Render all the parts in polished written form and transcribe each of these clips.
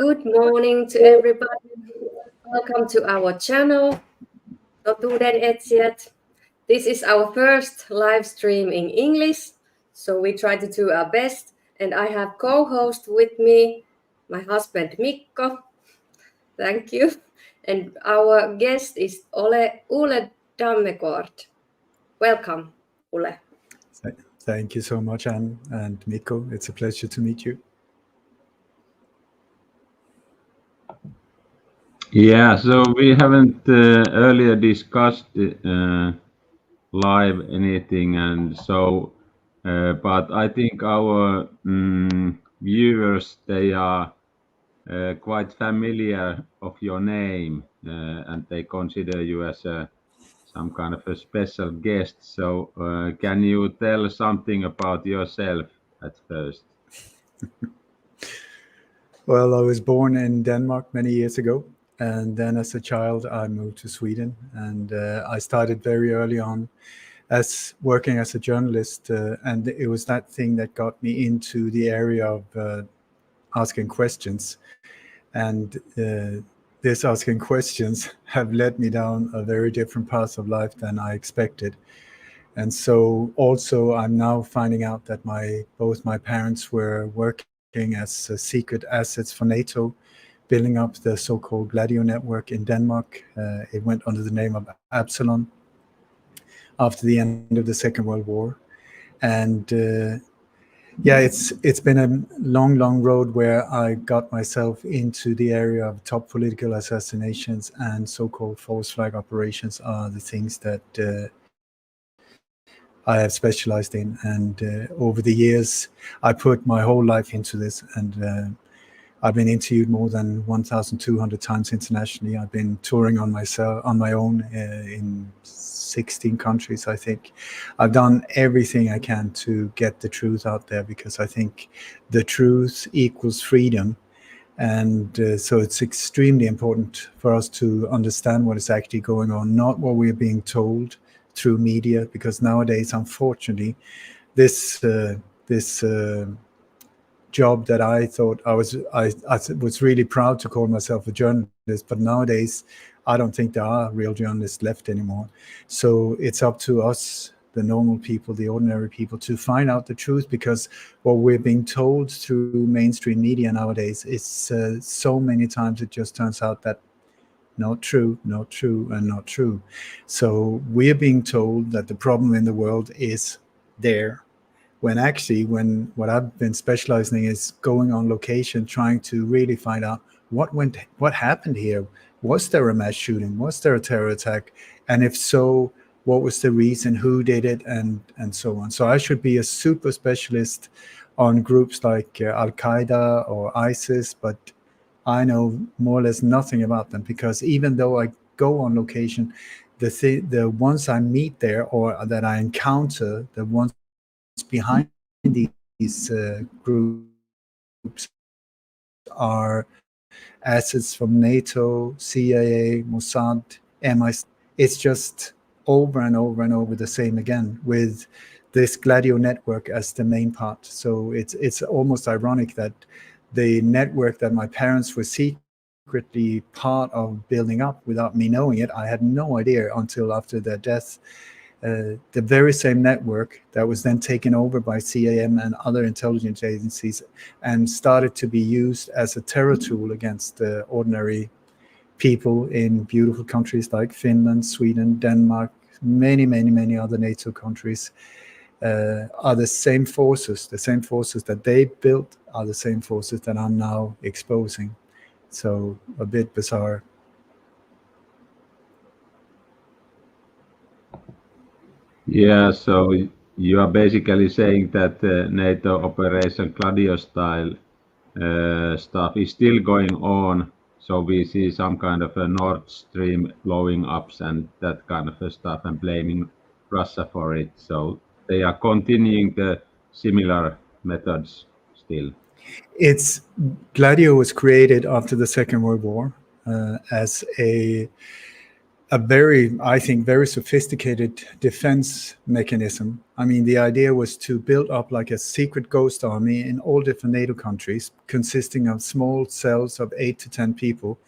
Good morning to everybody. Welcome to our channel, Totuuden Etsijät. This is our first live stream in English, so we try to do our best. And I have co-host with me, my husband Mikko. Thank you. And our guest is Ole Dammegard. Welcome, Ole. Thank you so much, Anne and Mikko. It's a pleasure to meet you. Yeah, so we haven't earlier discussed live anything, and so, but I think our viewers, they are quite familiar of your name, and they consider you as some kind of a special guest. So can you tell something about yourself at first? Well, I was born in Denmark many years ago, and then as a child I moved to Sweden, and I started very early on as working as a journalist, and it was that thing that got me into the area of asking questions, and this asking questions have led me down a very different path of life than I expected. And so also I'm now finding out that both my parents were working as secret assets for NATO, building up the so-called Gladio network in Denmark. It went under the name of Absalon after the end of the Second World War. And yeah, it's been a long road where I got myself into the area of top political assassinations, and so-called false flag operations are the things that I have specialized in. And over the years, I put my whole life into this, and I've been interviewed more than 1,200 times internationally. I've been touring on my own in 16 countries, I think. I've done everything I can to get the truth out there, because I think the truth equals freedom. And so it's extremely important for us to understand what is actually going on, not what we're being told through media, because nowadays, unfortunately, this job that I thought I was really proud to call myself a journalist, but nowadays I don't think there are real journalists left anymore. So it's up to us, the normal people, the ordinary people, to find out the truth, because what we're being told through mainstream media nowadays is so many times it just turns out that not true, not true, and not true. So we're being told that the problem in the world is there, when actually, what I've been specializing in is going on location, trying to really find out what happened here. Was there a mass shooting? Was there a terror attack? And if so, what was the reason? Who did it? And so on. So I should be a super specialist on groups like Al-Qaeda or ISIS, but I know more or less nothing about them, because even though I go on location, the ones I meet there or that I encounter, the ones behind these groups are assets from NATO, CIA, Mossad, MI6. It's just over and over the same again, with this Gladio network as the main part. So it's almost ironic that the network that my parents were secretly part of building up without me knowing it, I had no idea until after their death. The very same network that was then taken over by CAM and other intelligence agencies and started to be used as a terror tool against ordinary people in beautiful countries like Finland, Sweden, Denmark, many other NATO countries, are the same forces. The same forces that they built are the same forces that I'm now exposing. So a bit bizarre. Yeah, so you are basically saying that NATO Operation Gladio style stuff is still going on. So we see some kind of a Nord Stream blowing up and that kind of stuff, and blaming Russia for it. So they are continuing the similar methods still. Gladio was created after the Second World War as a I think, very sophisticated defense mechanism. I mean, the idea was to build up like a secret ghost army in all different NATO countries, consisting of small cells of 8 to 10 people,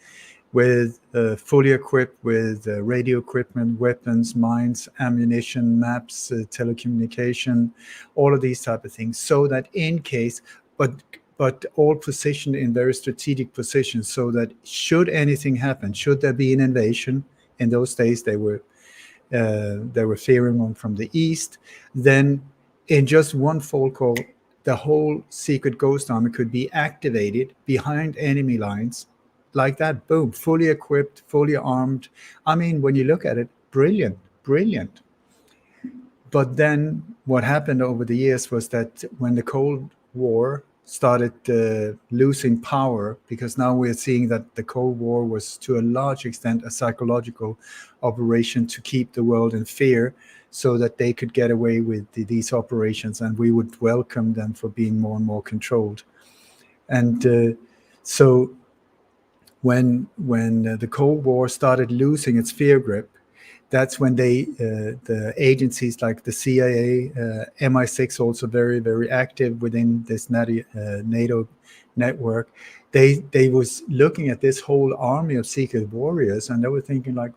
with fully equipped with radio equipment, weapons, mines, ammunition, maps, telecommunication, all of these type of things, so that in case, but all positioned in very strategic positions, so that should anything happen, should there be an invasion, in those days they were fearing one from the east, then in just one phone call, the whole secret ghost army could be activated behind enemy lines like that. Boom, fully equipped, fully armed. I mean, when you look at it, brilliant. But then what happened over the years was that when the Cold War started losing power, because now we're seeing that the Cold War was to a large extent a psychological operation to keep the world in fear, so that they could get away with these operations, and we would welcome them for being more and more controlled. And so when the Cold War started losing its fear grip, that's when the agencies like the CIA, MI6, also very, very active within this NATO network, they was looking at this whole army of secret warriors, and they were thinking like,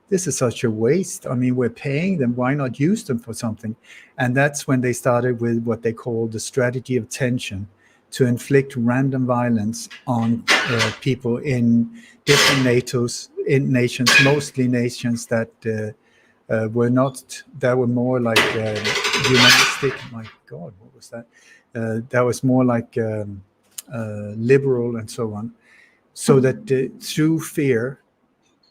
this is such a waste. I mean, we're paying them, why not use them for something? And that's when they started with what they call the strategy of tension, to inflict random violence on people in different nations, mostly nations that were more like humanistic. My God, what was that? That was more like liberal and so on. So that through fear,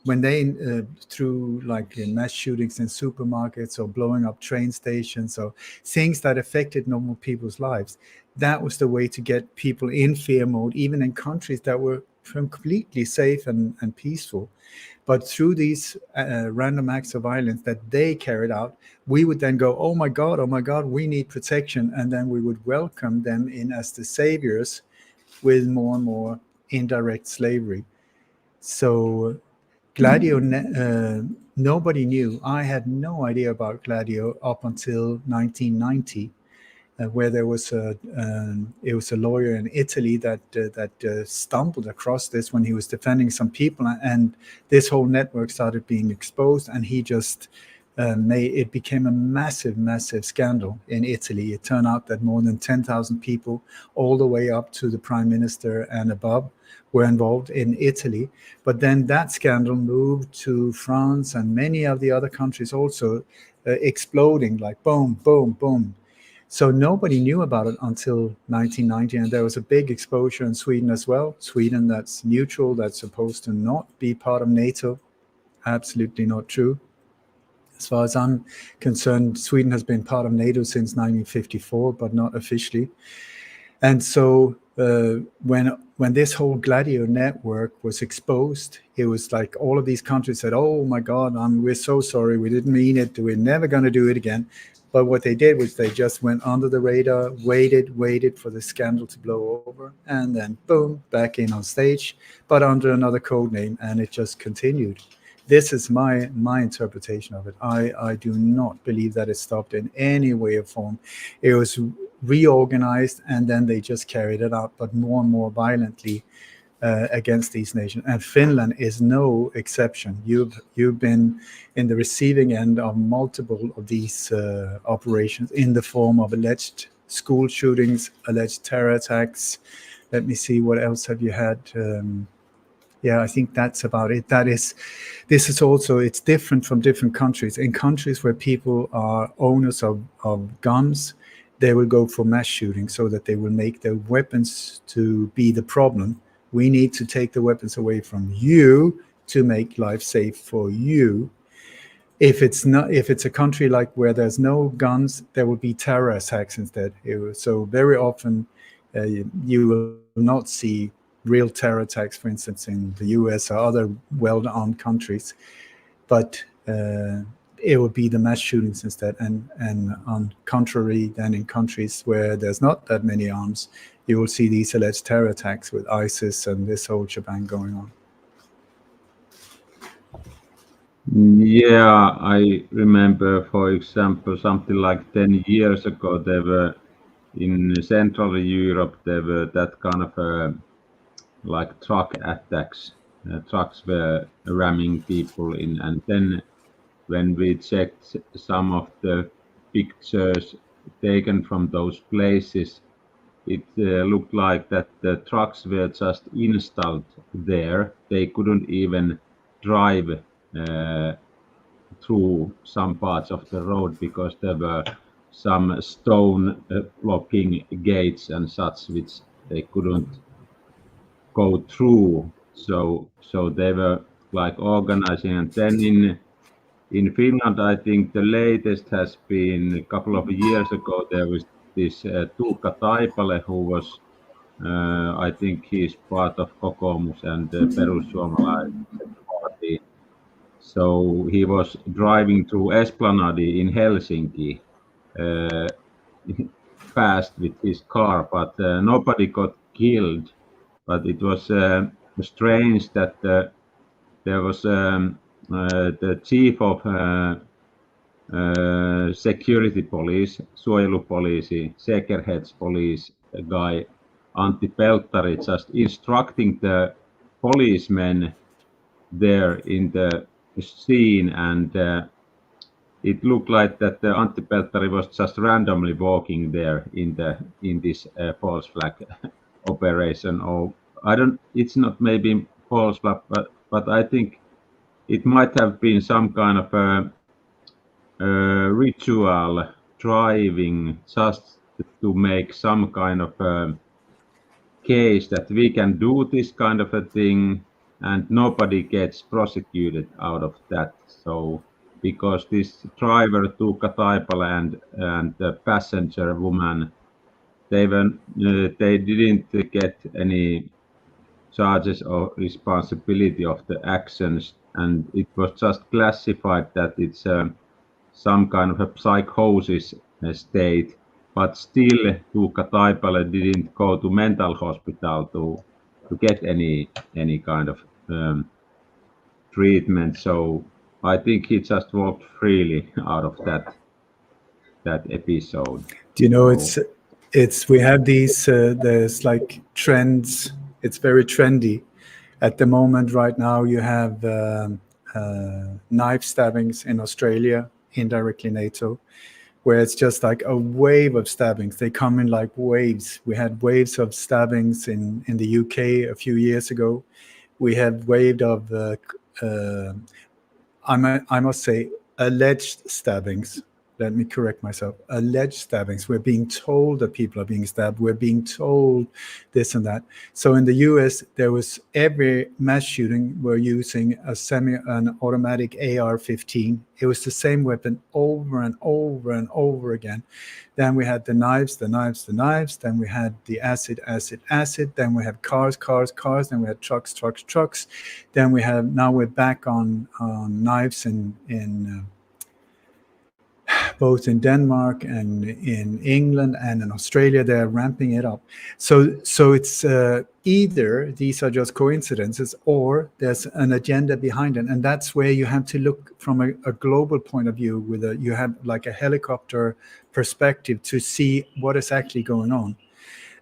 when they through like mass shootings in supermarkets or blowing up train stations or things that affected normal people's lives, that was the way to get people in fear mode, even in countries that were completely safe and peaceful. But through these random acts of violence that they carried out, we would then go, oh my God, we need protection. And then we would welcome them in as the saviors with more and more indirect slavery. So Gladio, nobody knew. I had no idea about Gladio up until 1990, where there was it was a lawyer in Italy that stumbled across this when he was defending some people, and this whole network started being exposed, and he just it became a massive scandal in Italy. It turned out that more than 10,000 people, all the way up to the prime minister and above, were involved in Italy. But then that scandal moved to France and many of the other countries also, exploding like boom, boom, boom. So nobody knew about it until 1990, and there was a big exposure in Sweden as well. Sweden, that's neutral, that's supposed to not be part of NATO. Absolutely not true. As far as I'm concerned, Sweden has been part of NATO since 1954, but not officially. And so when this whole Gladio network was exposed, it was like all of these countries said, oh my God, we're so sorry, we didn't mean it, we're never going to do it again. But what they did was they just went under the radar, waited for the scandal to blow over, and then boom, back in on stage, but under another code name, and it just continued. This is my interpretation of it. I do not believe that it stopped in any way or form. It was reorganized, and then they just carried it out, but more and more violently against these nations. And Finland is no exception. You've been in the receiving end of multiple of these operations in the form of alleged school shootings, alleged terror attacks. Let me see, what else have you had? Yeah, I think that's about it. This is also, it's different from different countries. In countries where people are owners of guns, they will go for mass shooting, so that they will make their weapons to be the problem. We need to take the weapons away from you to make life safe for you. If it's a country like where there's no guns, there will be terror attacks instead. So very often you will not see real terror attacks, for instance, in the US or other well-armed countries, but it would be the mass shootings instead. And on contrary, then in countries where there's not that many arms, you will see these alleged terror attacks with ISIS and this whole shebang going on. Yeah, I remember, for example, something like 10 years ago, there were in Central Europe, there were that kind of like truck attacks. Trucks were ramming people in, and then when we checked some of the pictures taken from those places, it looked like that the trucks were just installed there. They couldn't even drive through some parts of the road because there were some stone blocking gates and such which they couldn't go through. So they were like organizing, and then in Finland, I think the latest has been a couple of years ago. There was this Tuukka Taipale who was, I think he's part of Kokoomus and Perussuomalaiset party. So he was driving through Esplanade in Helsinki uh, fast with his car, but nobody got killed. But it was strange that there was the chief of security police, suojelupoliisi, säkerhetspolice guy, Antti Pelttari, just instructing the policemen there in the scene, and it looked like that Antti Pelttari was just randomly walking there in this false flag operation. Or I don't. It's not maybe false flag, but I think it might have been some kind of a ritual driving just to make some kind of case that we can do this kind of a thing and nobody gets prosecuted out of that. So because this driver Tuukka Taipale and the passenger woman, they didn't get any charges or responsibility of the actions, and it was just classified that it's some kind of a psychosis state, but still Tuukka Taipale didn't go to mental hospital to get any kind of treatment. So I think he just walked freely out of that episode. Do you know, it's we have these there's like trends. It's very trendy at the moment. Right now you have knife stabbings in Australia, indirectly NATO, where it's just like a wave of stabbings. They come in like waves. We had waves of stabbings in the UK a few years ago. We had wave of I must say alleged stabbings. Let me correct myself. Alleged stabbings. We're being told that people are being stabbed. We're being told this and that. So in the US, there was every mass shooting were using an automatic AR-15. It was the same weapon over and over and over again. Then we had the knives. Then we had the acid. Then we had cars. Then we had trucks. Then now we're back on knives in both in Denmark and in England and in Australia. They're ramping it up. So it's either these are just coincidences or there's an agenda behind it. And that's where you have to look from a global point of view you have like a helicopter perspective to see what is actually going on.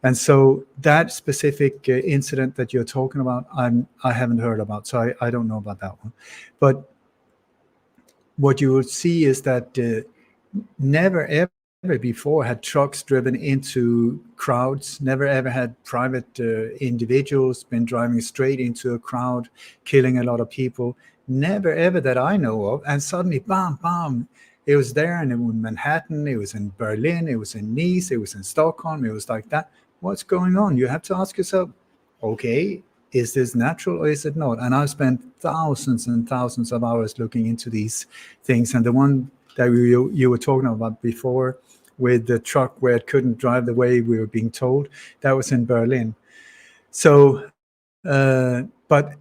And so that specific incident that you're talking about, I haven't heard about, so I don't know about that one. But what you will see is that never ever before had trucks driven into crowds, never ever had private individuals been driving straight into a crowd, killing a lot of people. Never ever that I know of. And suddenly, bam, it was there, and it was in Manhattan, it was in Berlin, it was in Nice, it was in Stockholm, it was like that. What's going on? You have to ask yourself, okay, is this natural or is it not? And I've spent thousands and thousands of hours looking into these things. And the one that you were talking about before with the truck where it couldn't drive the way we were being told, that was in Berlin. So, but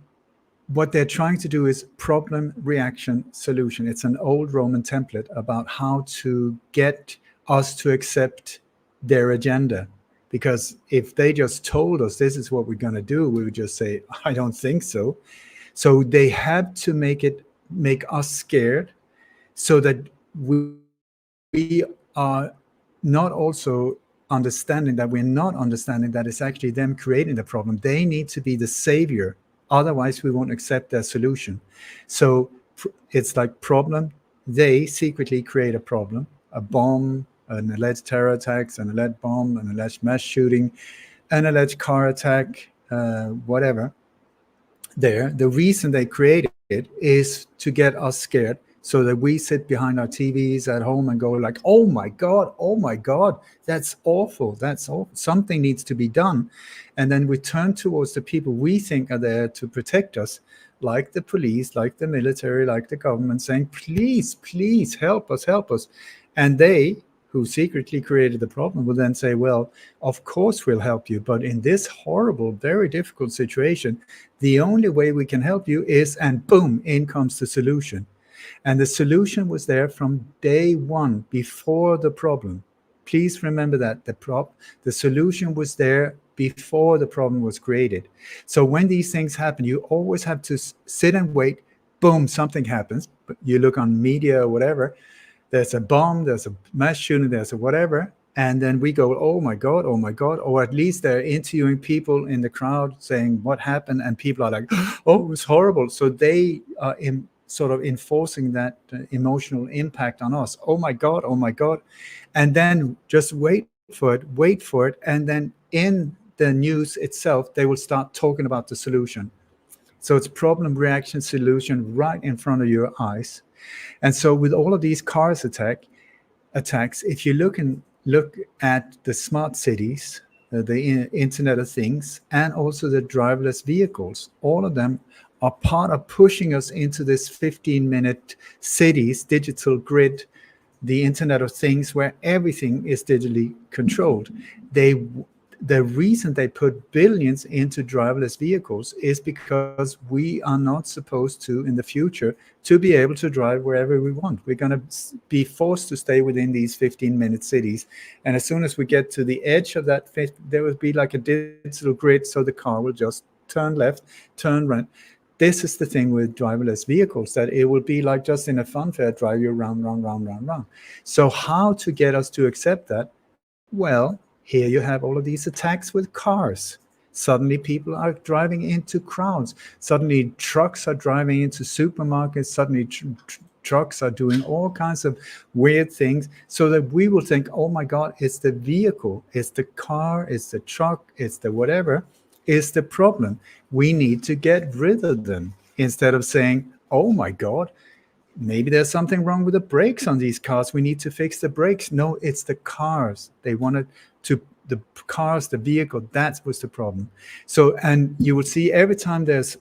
what they're trying to do is problem, reaction, solution. It's an old Roman template about how to get us to accept their agenda. Because if they just told us this is what we're going to do, we would just say, I don't think so. So they have to make it make us scared, so that we are not also understanding that we're not understanding that it's actually them creating the problem. They need to be the savior. Otherwise, we won't accept their solution. So it's like problem. They secretly create a problem, a bomb, an alleged terror attacks, an alleged bomb, an alleged mass shooting, an alleged car attack, whatever. The reason they create it is to get us scared, so that we sit behind our TVs at home and go like, oh my God, that's awful, that's awful. Something needs to be done. And then we turn towards the people we think are there to protect us, like the police, like the military, like the government, saying, please help us. And they, who secretly created the problem, will then say, well, of course we'll help you, but in this horrible, very difficult situation, the only way we can help you is, and boom, in comes the solution. And the solution was there from day one, before the problem. Please remember that the solution was there before the problem was created. So when these things happen, you always have to sit and wait. Boom, something happens. You look on media or whatever, there's a bomb, there's a mass shooting, there's a whatever. And then we go, oh my God. Or at least they're interviewing people in the crowd saying what happened. And people are like, oh, it's horrible. So they are sort of enforcing that emotional impact on us. Oh my God. And then just wait for it. And then in the news itself, they will start talking about the solution. So it's problem, reaction, solution right in front of your eyes. And so with all of these cars attacks, if you look at the smart cities, the Internet of Things, and also the driverless vehicles, all of them are part of pushing us into this 15-minute cities, digital grid, the Internet of Things, where everything is digitally controlled. The reason they put billions into driverless vehicles is because we are not supposed to, in the future, to be able to drive wherever we want. We're going to be forced to stay within these 15-minute cities. And as soon as we get to the edge of that, there will be like a digital grid, so the car will just turn left, turn right. This is the thing with driverless vehicles, that it will be like just in a fun fair, drive you round. So how to get us to accept that? Well, here you have all of these attacks with cars. Suddenly people are driving into crowds. Suddenly trucks are driving into supermarkets. Suddenly trucks are doing all kinds of weird things, so that we will think, oh my God, it's the vehicle, it's the car, it's the truck, it's the whatever, is the problem. We need to get rid of them, instead of saying, oh my God, maybe there's something wrong with the brakes on these cars. We need to fix the brakes. No, it's the cars. They wanted to, the cars, the vehicle, that was the problem. So, and you will see every time there's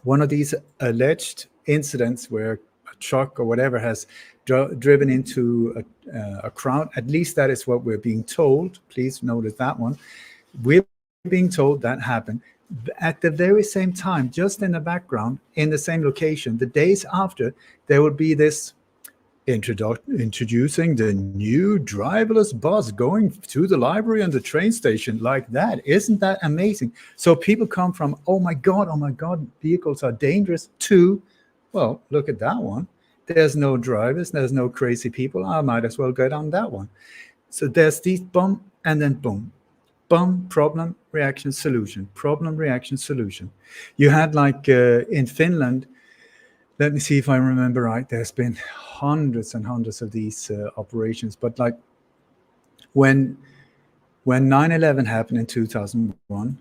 one of these alleged incidents where a truck or whatever has driven into a crowd, at least that is what we're being told. Please notice that one. We're being told that happened. At the very same time, just in the background, in the same location, the days after, there will be this introducing the new driverless bus going to the library and the train station, like that. Isn't that amazing? So people come from, oh my God, vehicles are dangerous, to, well, look at that one. There's no drivers, there's no crazy people. I might as well get on that one. So there's these bump, and then boom. Boom, problem, reaction, solution. Problem, reaction, solution. You had like in Finland, let me see if I remember right, there's been hundreds and hundreds of these operations. But like when 9/11 happened in 2001,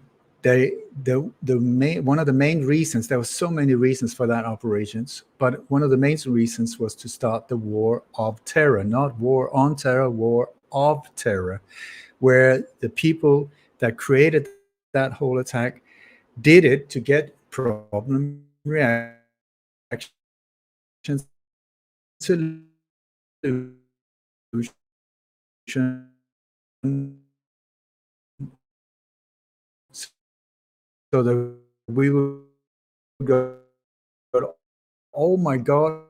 one of the main reasons, there were so many reasons for that operations, but one of the main reasons was to start the war of terror, not war on terror, war of terror, where the people that created that whole attack did it to get problem, reaction, solution, so that we would go, oh my God,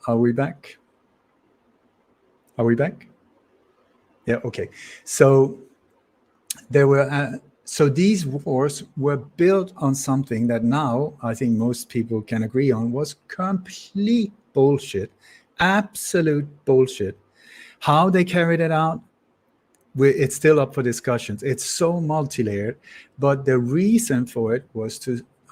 Are we back? Yeah, okay. So there were so these wars were built on something that now I think most people can agree on was complete bullshit, absolute bullshit. How they carried it out, it's still up for discussions. It's so multi-layered, but the reason for it was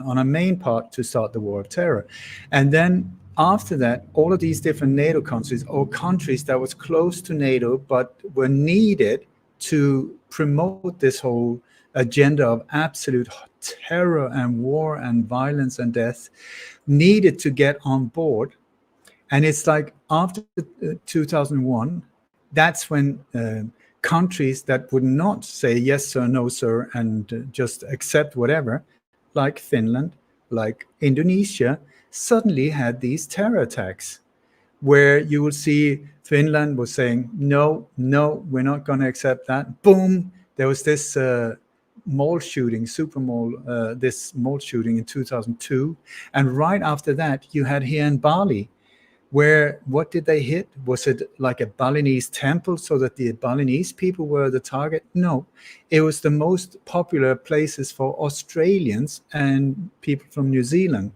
on a main part, to start the war of terror. And then after that, all of these different NATO countries, or countries that was close to NATO but were needed to promote this whole agenda of absolute terror and war and violence and death, needed to get on board. And it's like after 2001, that's when countries that would not say yes sir, no sir, and just accept whatever, like Finland, like Indonesia, suddenly had these terror attacks, where you will see Finland was saying, no, we're not going to accept that. Boom, there was this mall shooting, this mall shooting in 2002. And right after that, you had here in Bali, where what did they hit? Was it like a Balinese temple so that the Balinese people were the target? No, it was the most popular places for Australians and people from New Zealand,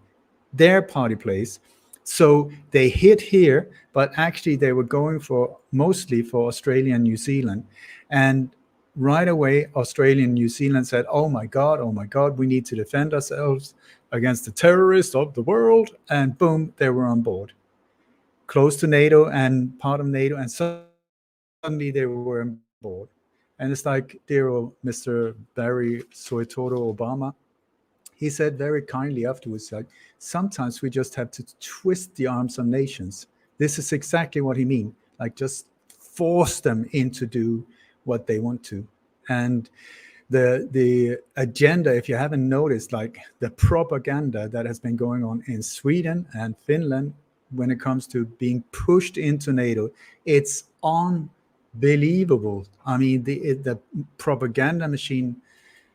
their party place. So they hit here, but actually they were going for mostly for Australia and New Zealand. And right away, Australia and New Zealand said, oh my God, we need to defend ourselves against the terrorists of the world. And boom, they were on board. Close to NATO and part of NATO, and suddenly they were on board. And it's like dear old Mr. Barry Soetoro Obama, he said very kindly afterwards, like, sometimes we just have to twist the arms of nations. This is exactly what he means, like just force them into do what they want to. And the agenda, if you haven't noticed, like the propaganda that has been going on in Sweden and Finland when it comes to being pushed into NATO, it's unbelievable. I mean, the propaganda machine.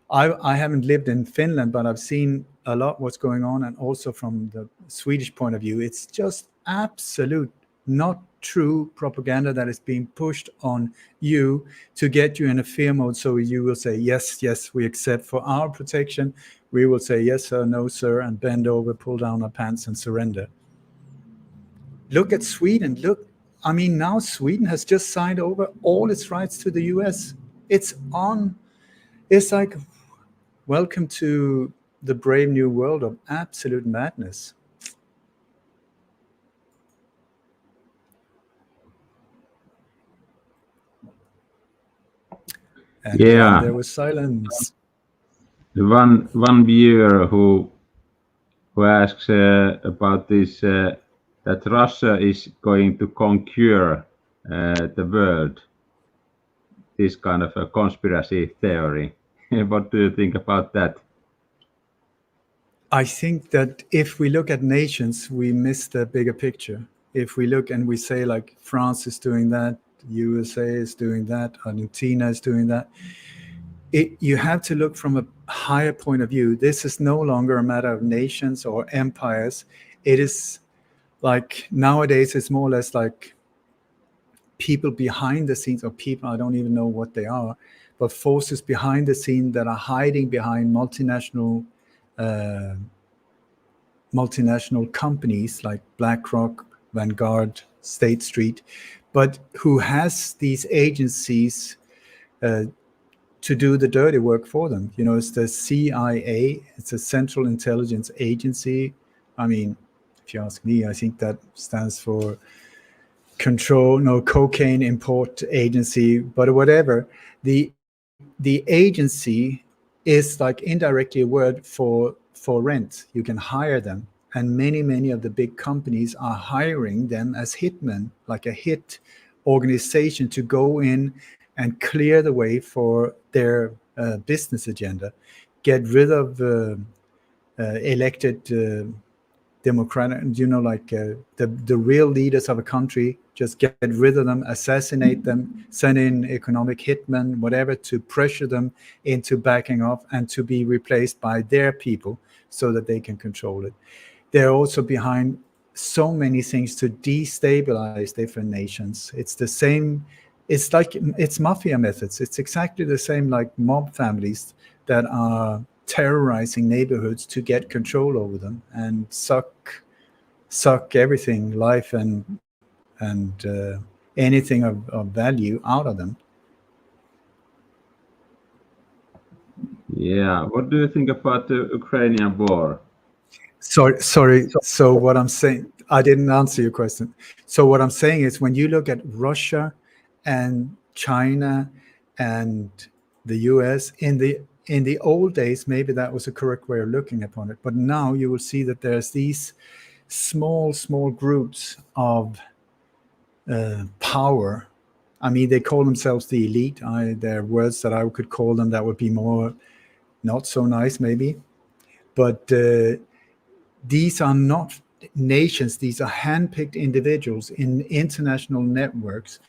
I haven't lived in Finland, but I've seen a lot what's going on, and also from the Swedish point of view, it's just absolute, not true propaganda that is being pushed on you to get you in a fear mode. So you will say, yes, we accept for our protection. We will say, yes, sir, no, sir, and bend over, pull down our pants and surrender. Look at Sweden. I mean, now Sweden has just signed over all its rights to the US. It's like, welcome to the brave new world of absolute madness. And there was silence. The one viewer who asks about this, that Russia is going to conquer the world, this kind of a conspiracy theory. What do you think about that? I think that if we look at nations, we miss the bigger picture. If we look and we say like France is doing that, USA is doing that, Argentina is doing that, you have to look from a higher point of view. This is no longer a matter of nations or empires. It is like nowadays it's more or less like people behind the scenes, or people, I don't even know what they are, but forces behind the scene that are hiding behind multinational companies like BlackRock, Vanguard, State Street, but who has these agencies to do the dirty work for them. You know, it's the CIA, it's a Central Intelligence Agency. I mean, if you ask me, I think that stands for Cocaine Import Agency, but whatever. The agency is like indirectly a word for rent. You can hire them, and many of the big companies are hiring them as hitmen, like a hit organization to go in and clear the way for their business agenda, get rid of elected democratic, the real leaders of a country, just get rid of them, assassinate them, send in economic hitmen, whatever, to pressure them into backing off and to be replaced by their people so that they can control it. They're also behind so many things to destabilize different nations. It's the same it's like it's mafia methods. It's exactly the same like mob families that are terrorizing neighborhoods to get control over them and suck everything, life and anything of value out of them. Yeah. What do you think about the Ukrainian war? Sorry. So what I'm saying, I didn't answer your question. So what I'm saying is, when you look at Russia and China and the US in the old days, maybe that was a correct way of looking upon it. But now you will see that there's these small groups of power. I mean, they call themselves the elite. There are words that I could call them that would be more not so nice, maybe. But these are not nations. These are handpicked individuals in international networks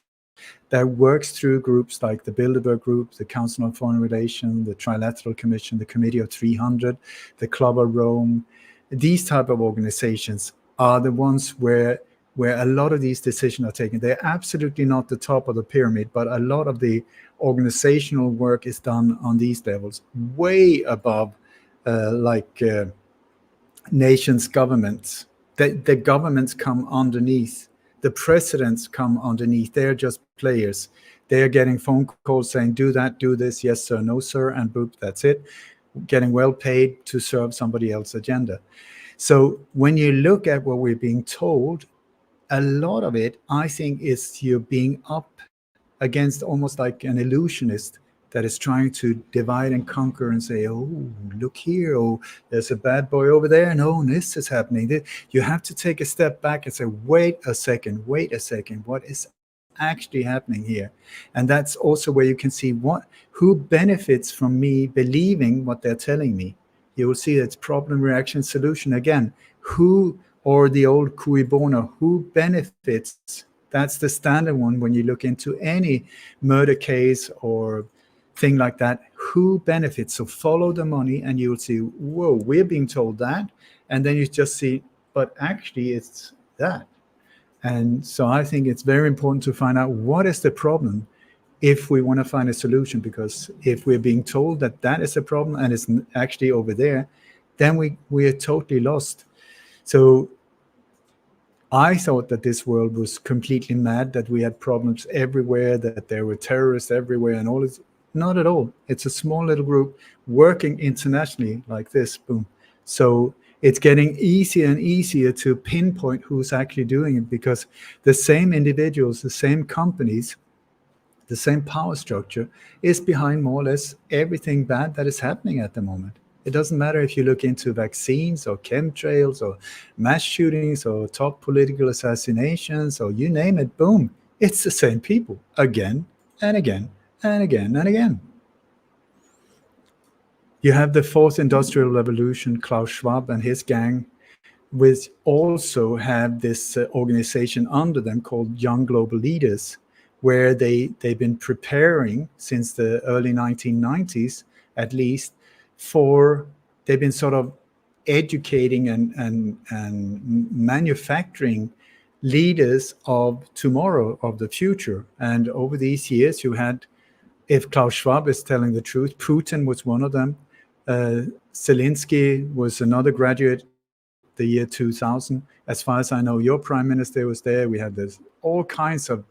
that works through groups like the Bilderberg Group, the Council on Foreign Relations, the Trilateral Commission, the Committee of 300, the Club of Rome. These type of organizations are the ones where a lot of these decisions are taken. They're absolutely not the top of the pyramid, but a lot of the organizational work is done on these levels, way above nations' governments. The governments come underneath. The presidents come underneath. They're just players. They're getting phone calls saying, do that, do this, yes sir, no sir, and boop, that's it. Getting well paid to serve somebody else's agenda. So when you look at what we're being told, a lot of it, I think, is you're being up against almost like an illusionist that is trying to divide and conquer and say, oh, look here, oh, there's a bad boy over there, and oh, this is happening. You have to take a step back and say, wait a second, what is actually happening here? And that's also where you can see who benefits from me believing what they're telling me. You will see it's problem, reaction, solution. Again, who, or the old cui bono, who benefits? That's the standard one when you look into any murder case or thing like that. Who benefits? So follow the money and you will see, whoa, we're being told that. And then you just see, but actually it's that. And so I think it's very important to find out what is the problem if we want to find a solution, because if we're being told that that is a problem and it's actually over there, then we are totally lost. So I thought that this world was completely mad, that we had problems everywhere, that there were terrorists everywhere and all this. Not at all. It's a small little group working internationally like this, boom. So it's getting easier and easier to pinpoint who's actually doing it, because the same individuals, the same companies, the same power structure is behind more or less everything bad that is happening at the moment. It doesn't matter if you look into vaccines or chemtrails or mass shootings or top political assassinations or you name it, boom, it's the same people again and again and again and again. You have the fourth industrial revolution, Klaus Schwab and his gang, which also have this organization under them called Young Global Leaders, where they've been preparing since the early 1990s, at least, they've been sort of educating and manufacturing leaders of tomorrow, of the future. And over these years, you had, if Klaus Schwab is telling the truth, Putin was one of them. Zelensky was another graduate the year 2000. As far as I know, your prime minister was there. We had all kinds of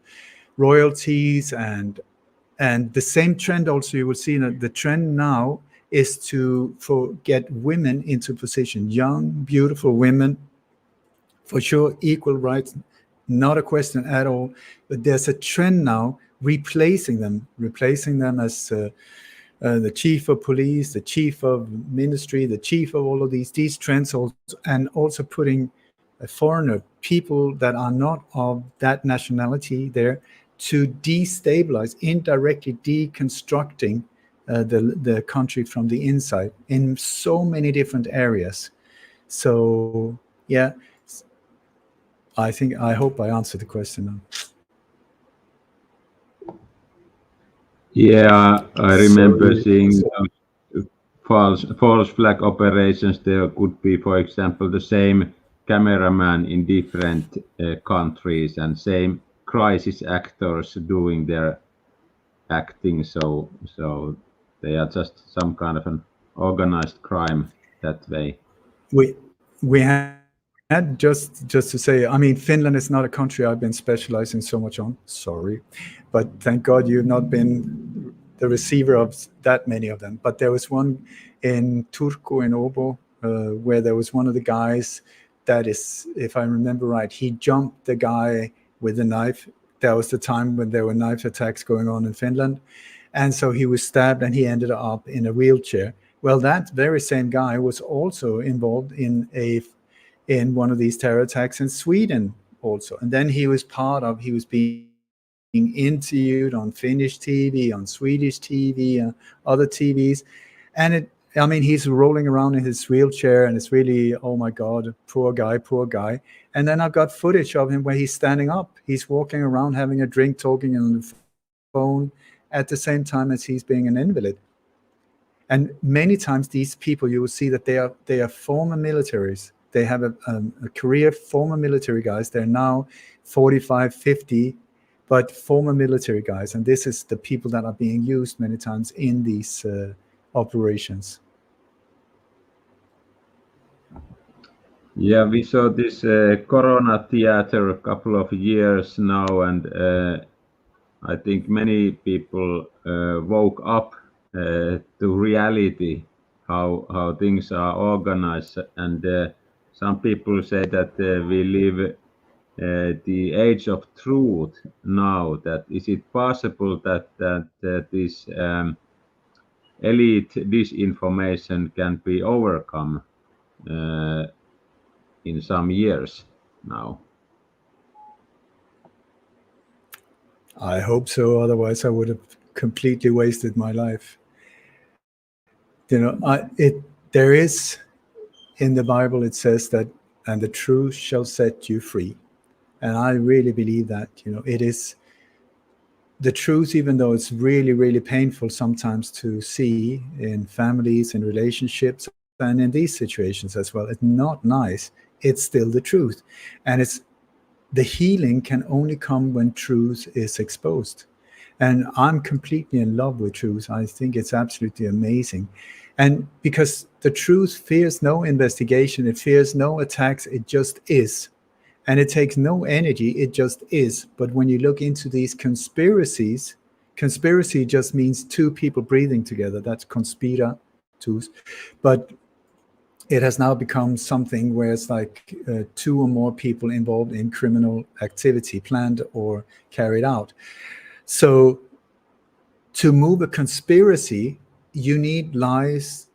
royalties and the same trend also. You will see that the trend now is to get women into position, young, beautiful women, for sure, equal rights, not a question at all. But there's a trend now replacing them as the chief of police, the chief of ministry, the chief of all of these trends, also, and also putting a foreigner, people that are not of that nationality there, to destabilize, indirectly deconstructing the country from the inside in so many different areas. So yeah, I hope I answered the question now. Yeah, I remember seeing false flag operations. There could be, for example, the same cameraman in different countries and same crisis actors doing their acting, so they are just some kind of an organized crime that way. We had just to say, I mean, Finland is not a country I've been specializing so much on. Sorry, but thank God you've not been the receiver of that many of them. But there was one in Turku in Åbo where there was one of the guys that is, if I remember right, he jumped the guy with a knife. That was the time when there were knife attacks going on in Finland. And so he was stabbed and he ended up in a wheelchair. Well, that very same guy was also involved in one of these terror attacks in Sweden also. And then he was being interviewed on Finnish TV, on Swedish TV, other TVs. And he's rolling around in his wheelchair and it's really, oh my God, poor guy. And then I've got footage of him where he's standing up. He's walking around having a drink, talking on the phone at the same time as he's being an invalid. And many times these people, you will see that they are former militaries. They have a career, former military guys. They're now 45, 50, but former military guys. And this is the people that are being used many times in these operations. Yeah, we saw this Corona theater a couple of years now, and I think many people woke up to reality, how things are organized, and some people say that we live the age of truth now. That is it possible that this elite disinformation can be overcome in some years now? I hope so. Otherwise, I would have completely wasted my life. There is in the Bible, it says that, and the truth shall set you free. And I really believe that, it is the truth, even though it's really, really painful sometimes to see in families, in relationships, and in these situations as well. It's not nice. It's still the truth. And the healing can only come when truth is exposed. And I'm completely in love with truth. I think it's absolutely amazing. And because the truth fears no investigation, it fears no attacks, it just is. And it takes no energy, it just is. But when you look into these conspiracies, conspiracy just means two people breathing together. That's conspiratus. But it has now become something where it's like two or more people involved in criminal activity, planned or carried out. So to move a conspiracy, you need lies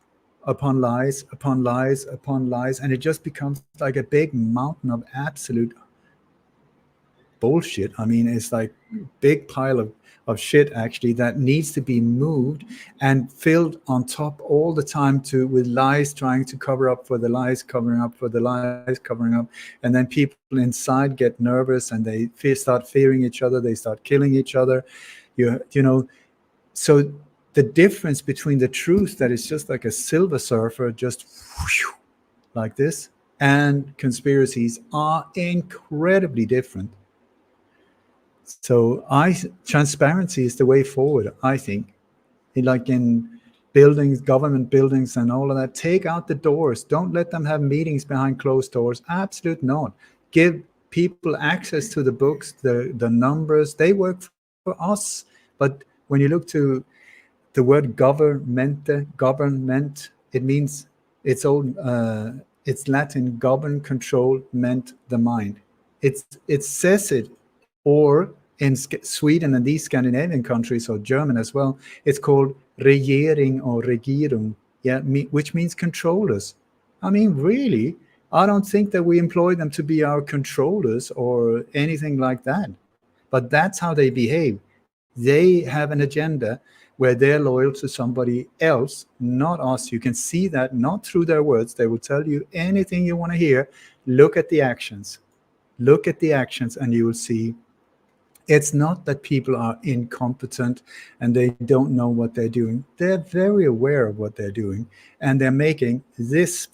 upon lies upon lies upon lies, and it just becomes like a big mountain of absolute bullshit. I mean, it's like a big pile of shit actually that needs to be moved and filled on top all the time with lies, trying to cover up for the lies, covering up for the lies, covering up. And then people inside get nervous and they start fearing each other. They start killing each other. So the difference between the truth that is just like a silver surfer, just whoosh, like this, and conspiracies are incredibly different. So transparency is the way forward, I think. Like in buildings, government buildings and all of that, take out the doors. Don't let them have meetings behind closed doors. Absolutely not. Give people access to the books, the numbers. They work for us. But when you look to the word government, it means it's Latin, govern, control, ment, the mind. It says it, or in Sweden and these Scandinavian countries, or German as well, it's called regering or regierung, which means controllers. I mean, really, I don't think that we employ them to be our controllers or anything like that. But that's how they behave. They have an agenda where they're loyal to somebody else, not us. You can see that not through their words. They will tell you anything you want to hear. Look at the actions. Look at the actions and you will see it's not that people are incompetent and they don't know what they're doing. They're very aware of what they're doing, and they're making this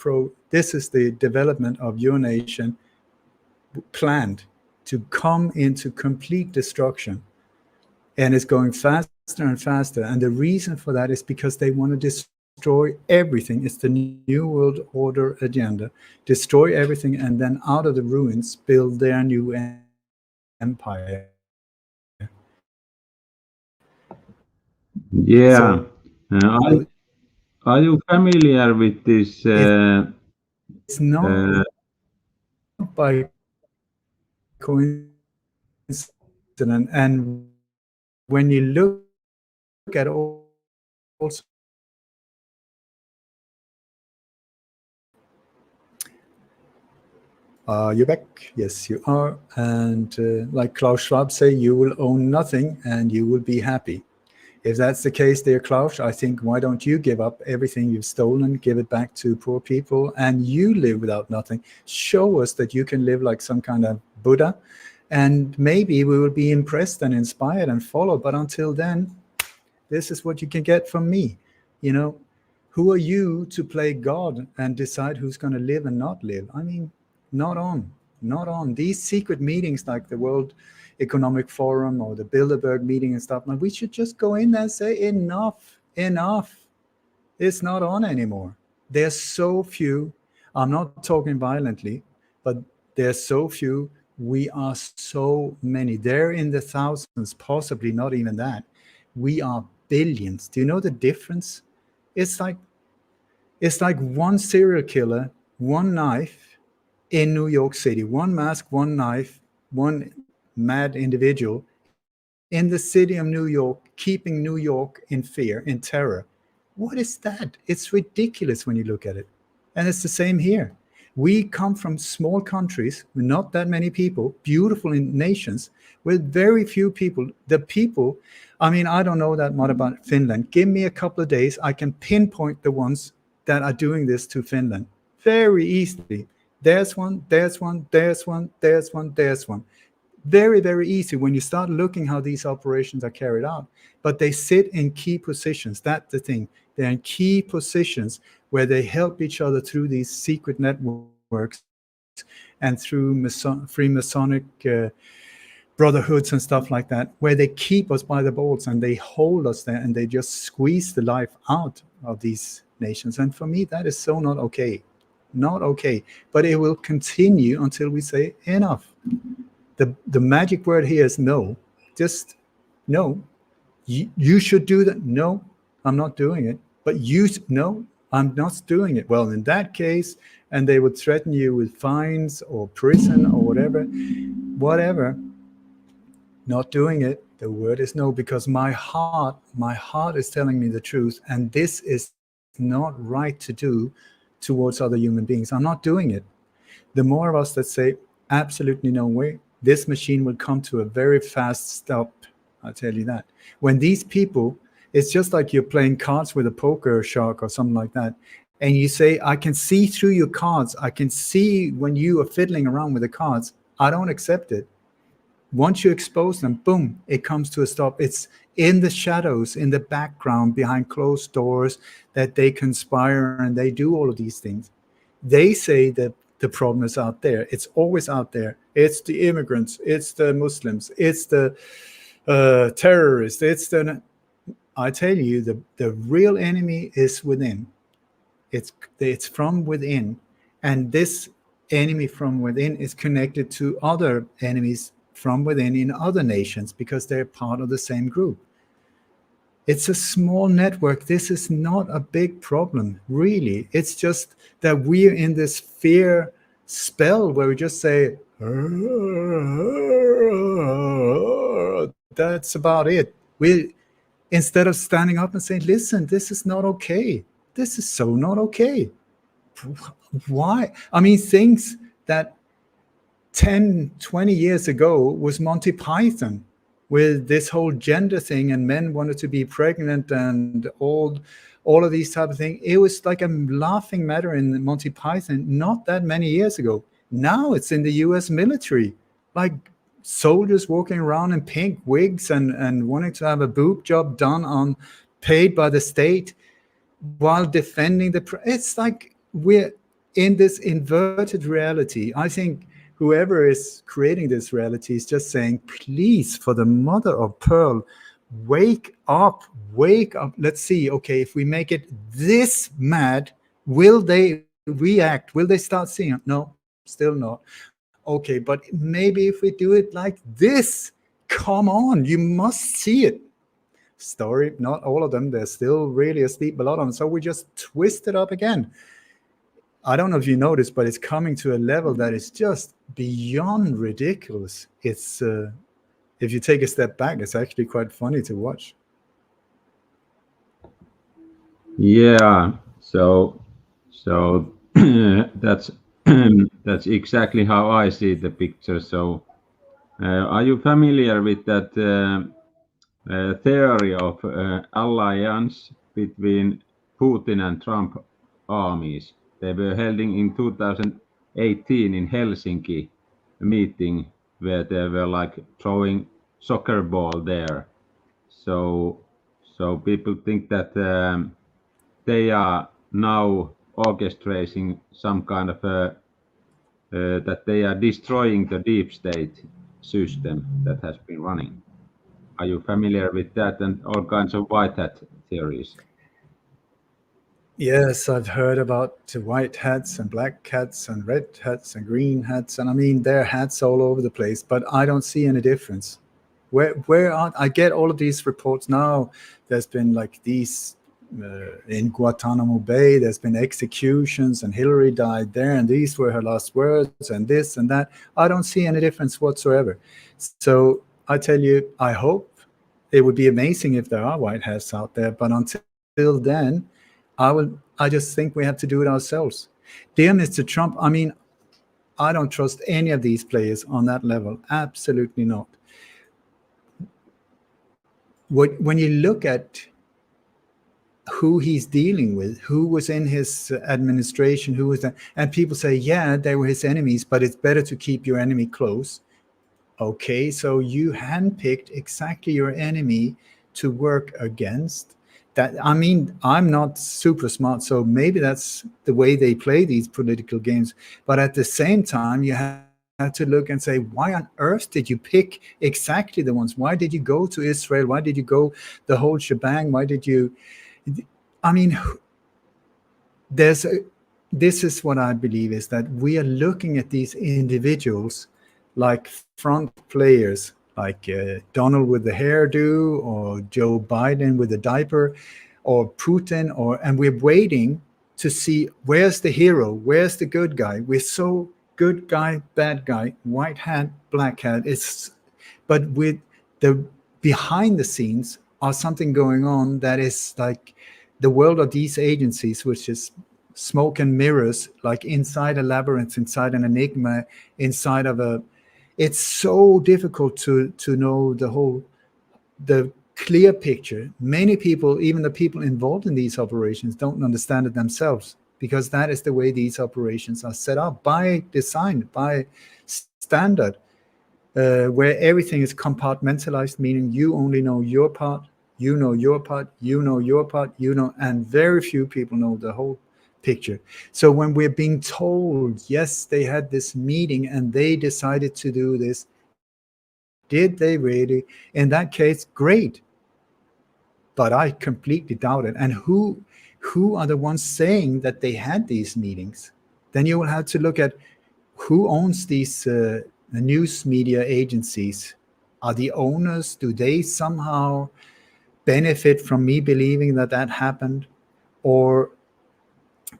is the development of your nation planned to come into complete destruction. And it's going faster and faster. And the reason for that is because they want to destroy everything. It's the New World Order agenda. Destroy everything, and then out of the ruins, build their new empire. Yeah. So, Are you familiar with this? it's not by coincidence. And when you look at also you're back. Yes, you are. And like Klaus Schwab say, you will own nothing and you will be happy. If that's the case, dear Klaus, I think, why don't you give up everything you've stolen, give it back to poor people, and you live without nothing. Show us that you can live like some kind of Buddha, and maybe we will be impressed and inspired and follow. But until then, this is what you can get from me. You know, who are you to play God and decide who's going to live and not live? I mean, not on. These secret meetings like the World Economic Forum or the Bilderberg meeting and stuff, we should just go in there and say, enough. It's not on anymore. There's so few. I'm not talking violently, but there's so few. We are so many. They're in the thousands, possibly not even that. We are billions. Do you know the difference? It's like one serial killer, one knife in New York City, one mask, one knife, one mad individual in the city of New York, keeping New York in fear, in terror. What is that? It's ridiculous when you look at it. And it's the same here. We come from small countries with not that many people, beautiful nations with very few people. The people, I mean, I don't know that much about Finland. Give me a couple of days, I can pinpoint the ones that are doing this to Finland very easily. There's one. Very, very easy when you start looking how these operations are carried out. But they sit in key positions. That's the thing. They're in key positions where they help each other through these secret networks and through Freemasonic brotherhoods and stuff like that, where they keep us by the balls and they hold us there and they just squeeze the life out of these nations. And for me, that is so not okay. Not okay. But it will continue until we say enough. The magic word here is no. Just no. You should do that. No, I'm not doing it. But no, I'm not doing it. Well, in that case, and they would threaten you with fines or prison or whatever. Not doing it. The word is no, because my heart is telling me the truth, and this is not right to do towards other human beings. I'm not doing it. The more of us that say absolutely no way, this machine will come to a very fast stop. I'll tell you that. When these people, it's just like you're playing cards with a poker shark or something like that, and you say, I can see through your cards. I can see when you are fiddling around with the cards. I don't accept it. Once you expose them, boom, it comes to a stop. It's in the shadows, in the background, behind closed doors, that they conspire and they do all of these things. They say that the problem is out there. It's always out there. It's the immigrants. It's the Muslims. It's the terrorists. I tell you, the real enemy is within. It's from within. And this enemy from within is connected to other enemies from within in other nations because they're part of the same group. It's a small network. This is not a big problem, really. It's just that we're in this fear spell where we just say, that's about it. Instead of standing up and saying, listen, this is not okay. This is so not okay. Why? I mean, things that 10, 20 years ago was Monty Python with this whole gender thing, and men wanted to be pregnant and all of these type of things. It was like a laughing matter in Monty Python not that many years ago. Now it's in the US military, like soldiers walking around in pink wigs and wanting to have a boob job done on paid by the state while defending it's like we're in this inverted reality. I think whoever is creating this reality is just saying, please, for the mother of pearl, wake up. Let's see. Okay, if we make it this mad, will they react? Will they start seeing it? No, still not. Okay, but maybe if we do it like this, come on, you must see it. Story, not all of them, they're still really asleep, a lot of them. So we just twist it up again. I don't know if you noticed, but it's coming to a level that is just beyond ridiculous. It's if you take a step back, it's actually quite funny to watch. Yeah, so that's that's exactly how I see the picture. So are you familiar with that theory of alliance between Putin and Trump armies? They were held in 2018 in Helsinki, a meeting where they were like throwing soccer ball there. So people think that they are now orchestrating some kind of that they are destroying the deep state system that has been running. Are you familiar with that and all kinds of white hat theories? Yes, I've heard about the white hats and black hats and red hats and green hats, and I mean there are hats all over the place, but I don't see any difference. Where are I get all of these reports now? There's been like these in Guantanamo Bay. There's been executions, and Hillary died there, and these were her last words, and this and that. I don't see any difference whatsoever. So I tell you, I hope it would be amazing if there are white hats out there, but until then, I just think we have to do it ourselves. Dear Mr. Trump, I mean, I don't trust any of these players on that level. Absolutely not. When you look at who he's dealing with, who was in his administration, who was that, and people say, yeah, they were his enemies, but it's better to keep your enemy close. Okay, so you handpicked exactly your enemy to work against. That, I mean, I'm not super smart, so maybe that's the way they play these political games. But at the same time, you have to look and say, why on earth did you pick exactly the ones? Why did you go to Israel? Why did you go the whole shebang? Why did you? I mean, this is what I believe, is that we are looking at these individuals like front players, like Donald with the hairdo, or Joe Biden with the diaper, or Putin, and we're waiting to see where's the hero, where's the good guy. We're so good guy, bad guy, white hat, black hat. But with the behind the scenes are something going on that is like the world of these agencies, which is smoke and mirrors, like inside a labyrinth, inside an enigma, inside of a. It's so difficult to know the clear picture. Many people, even the people involved in these operations, don't understand it themselves, because that is the way these operations are set up by design, by standard, where everything is compartmentalized, meaning you only know your part, you know your part, you know your part, and very few people know the whole picture. So when we're being told, yes, they had this meeting and they decided to do this, did they really? In that case, great. But I completely doubt it. And who are the ones saying that they had these meetings? Then you will have to look at who owns these news media agencies. Are the owners, do they somehow benefit from me believing that happened? Or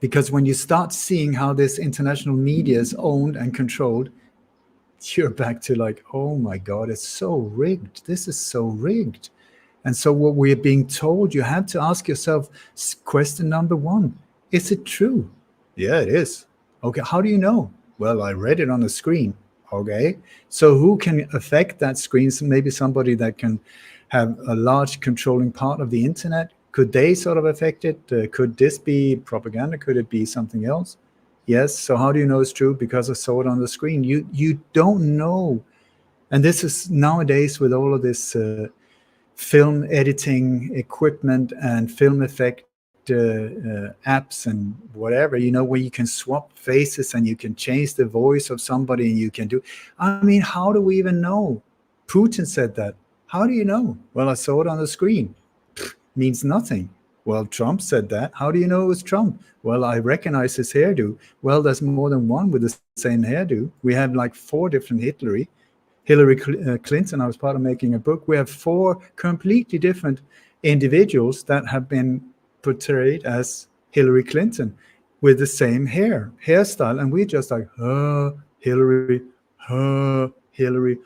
because when you start seeing how this international media is owned and controlled, you're back to like, oh my God, it's so rigged. This is so rigged. And so what we're being told, you have to ask yourself, question number one, is it true? Yeah, it is. Okay, how do you know? Well, I read it on the screen. Okay, so who can affect that screen? So maybe somebody that can have a large controlling part of the internet. Could they sort of affect it? Could this be propaganda? Could it be something else? Yes. So how do you know it's true? Because I saw it on the screen. You don't know. And this is nowadays with all of this film editing equipment and film effect apps and whatever, where you can swap faces and you can change the voice of somebody and you can do. I mean, how do we even know? Putin said that. How do you know? Well, I saw it on the screen. Means nothing. Well, Trump said that. How do you know it was Trump? Well, I recognize his hairdo. Well, there's more than one with the same hairdo. We have like 4 different Hillary Clinton. I was part of making a book. We have 4 completely different individuals that have been portrayed as Hillary Clinton with the same hairstyle. And we just like, Hillary, Hillary,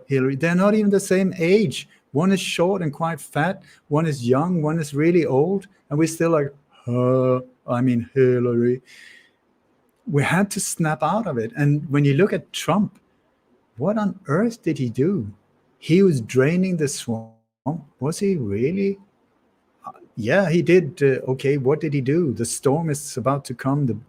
Hillary. They're not even the same age. One is short and quite fat. One is young. One is really old. And we're still like, Hillary. We had to snap out of it. And when you look at Trump, what on earth did he do? He was draining the swamp. Was he really? Yeah, he did. Okay, what did he do? The storm is about to come.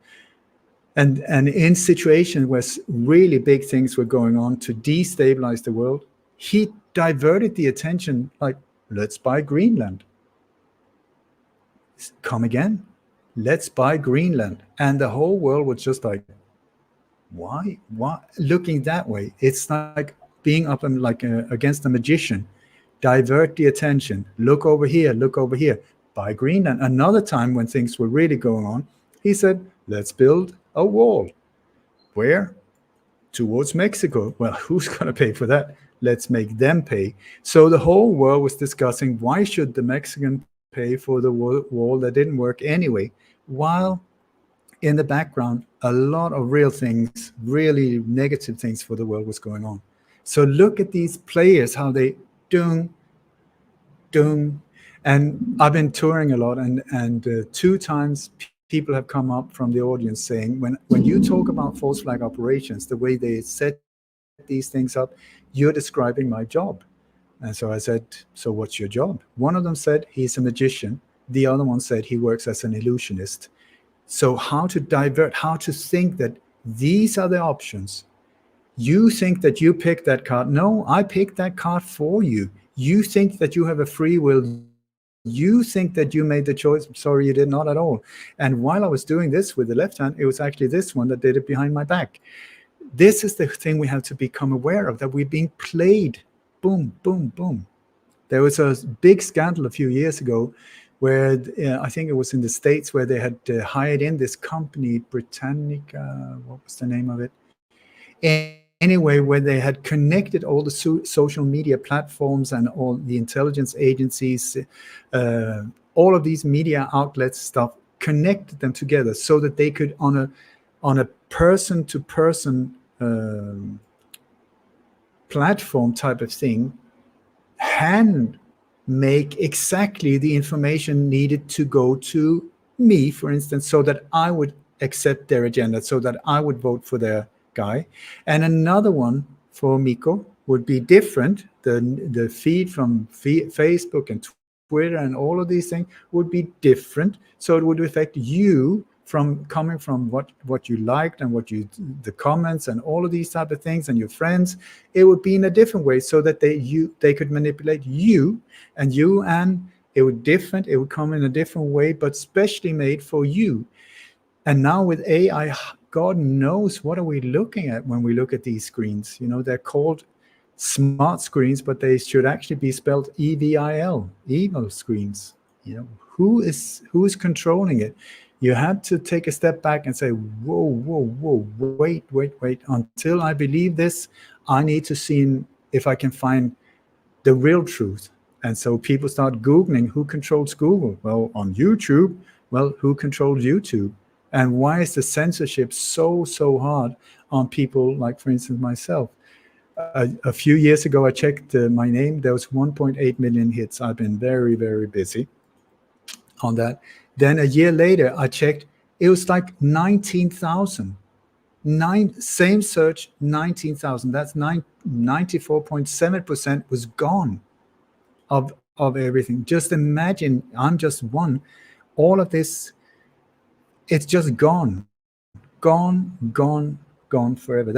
And in situations where really big things were going on to destabilize the world, he diverted the attention like, let's buy Greenland. Come again? Let's buy Greenland. And the whole world was just like, why? Looking that way. It's like being up and like against a magician. Divert the attention. Look over here. Buy Greenland. Another time when things were really going on, he said, let's build a wall. Where? Towards Mexico. Well, who's going to pay for that? Let's make them pay. So the whole world was discussing, why should the Mexican pay for the wall that didn't work anyway? While in the background, a lot of real things, really negative things for the world was going on. So look at these players, how they dung. And I've been touring a lot, and 2 times people have come up from the audience saying, when you talk about false flag operations, the way they set these things up, you're describing my job. And so I said, so what's your job? One of them said he's a magician. The other one said he works as an illusionist. So how to divert, how to think that these are the options. You think that you picked that card. No, I picked that card for you. You think that you have a free will. You think that you made the choice. Sorry, you did not at all. And while I was doing this with the left hand, it was actually this one that did it behind my back. This is the thing we have to become aware of, that we're being played. Boom, boom, boom. There was a big scandal a few years ago where I think it was in the States, where they had hired in this company, Britannica, what was the name of it? Anyway, where they had connected all the social media platforms and all the intelligence agencies, all of these media outlets stuff, connected them together so that they could, on a person-to-person platform type of thing, hand make exactly the information needed to go to me, for instance, so that I would accept their agenda, so that I would vote for their guy. And another one for Mikko would be different. The feed from Facebook and Twitter and all of these things would be different. So it would affect you from coming from what you liked and the comments and all of these type of things and your friends. It would be in a different way, so that they could manipulate you, and it would come in a different way, but specially made for you. And now with AI, God knows what are we looking at when we look at these screens. They're called smart screens, but they should actually be spelled EVIL, evil screens. Who is controlling it? You have to take a step back and say, whoa, wait. Until I believe this, I need to see if I can find the real truth. And so people start Googling, who controls Google? Well, on YouTube. Well, who controls YouTube? And why is the censorship so hard on people like, for instance, myself? A few years ago, I checked my name. There was 1.8 million hits. I've been very, very busy on that. Then a year later, I checked. It was like 19,000. Same search, 19,000. That's 94.7% was gone of everything. Just imagine, I'm just one. All of this, it's just gone forever.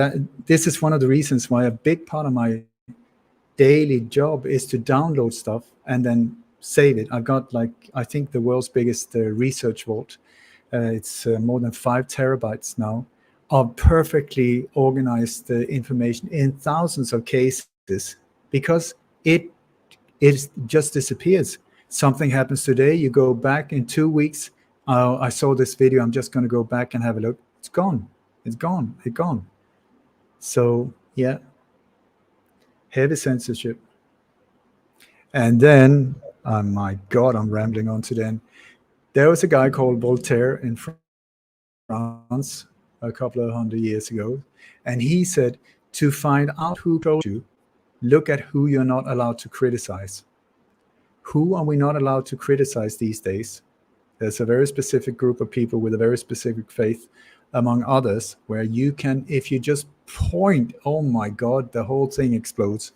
This is one of the reasons why a big part of my daily job is to download stuff and then save it. I've got I think the world's biggest research vault. It's more than 5 terabytes now of perfectly organized information in thousands of cases, because it just disappears. Something happens today, you go back in 2 weeks. I saw this video, I'm just going to go back and have a look. It's gone. It's gone. It's gone. So yeah, heavy censorship. And then, oh my God, I'm rambling on to then. There was a guy called Voltaire in France a couple of 100 years ago, and he said, to find out who told you, look at who you're not allowed to criticize. Who are we not allowed to criticize these days? There's a very specific group of people with a very specific faith, among others, where you can, if you just point, oh my God, the whole thing explodes.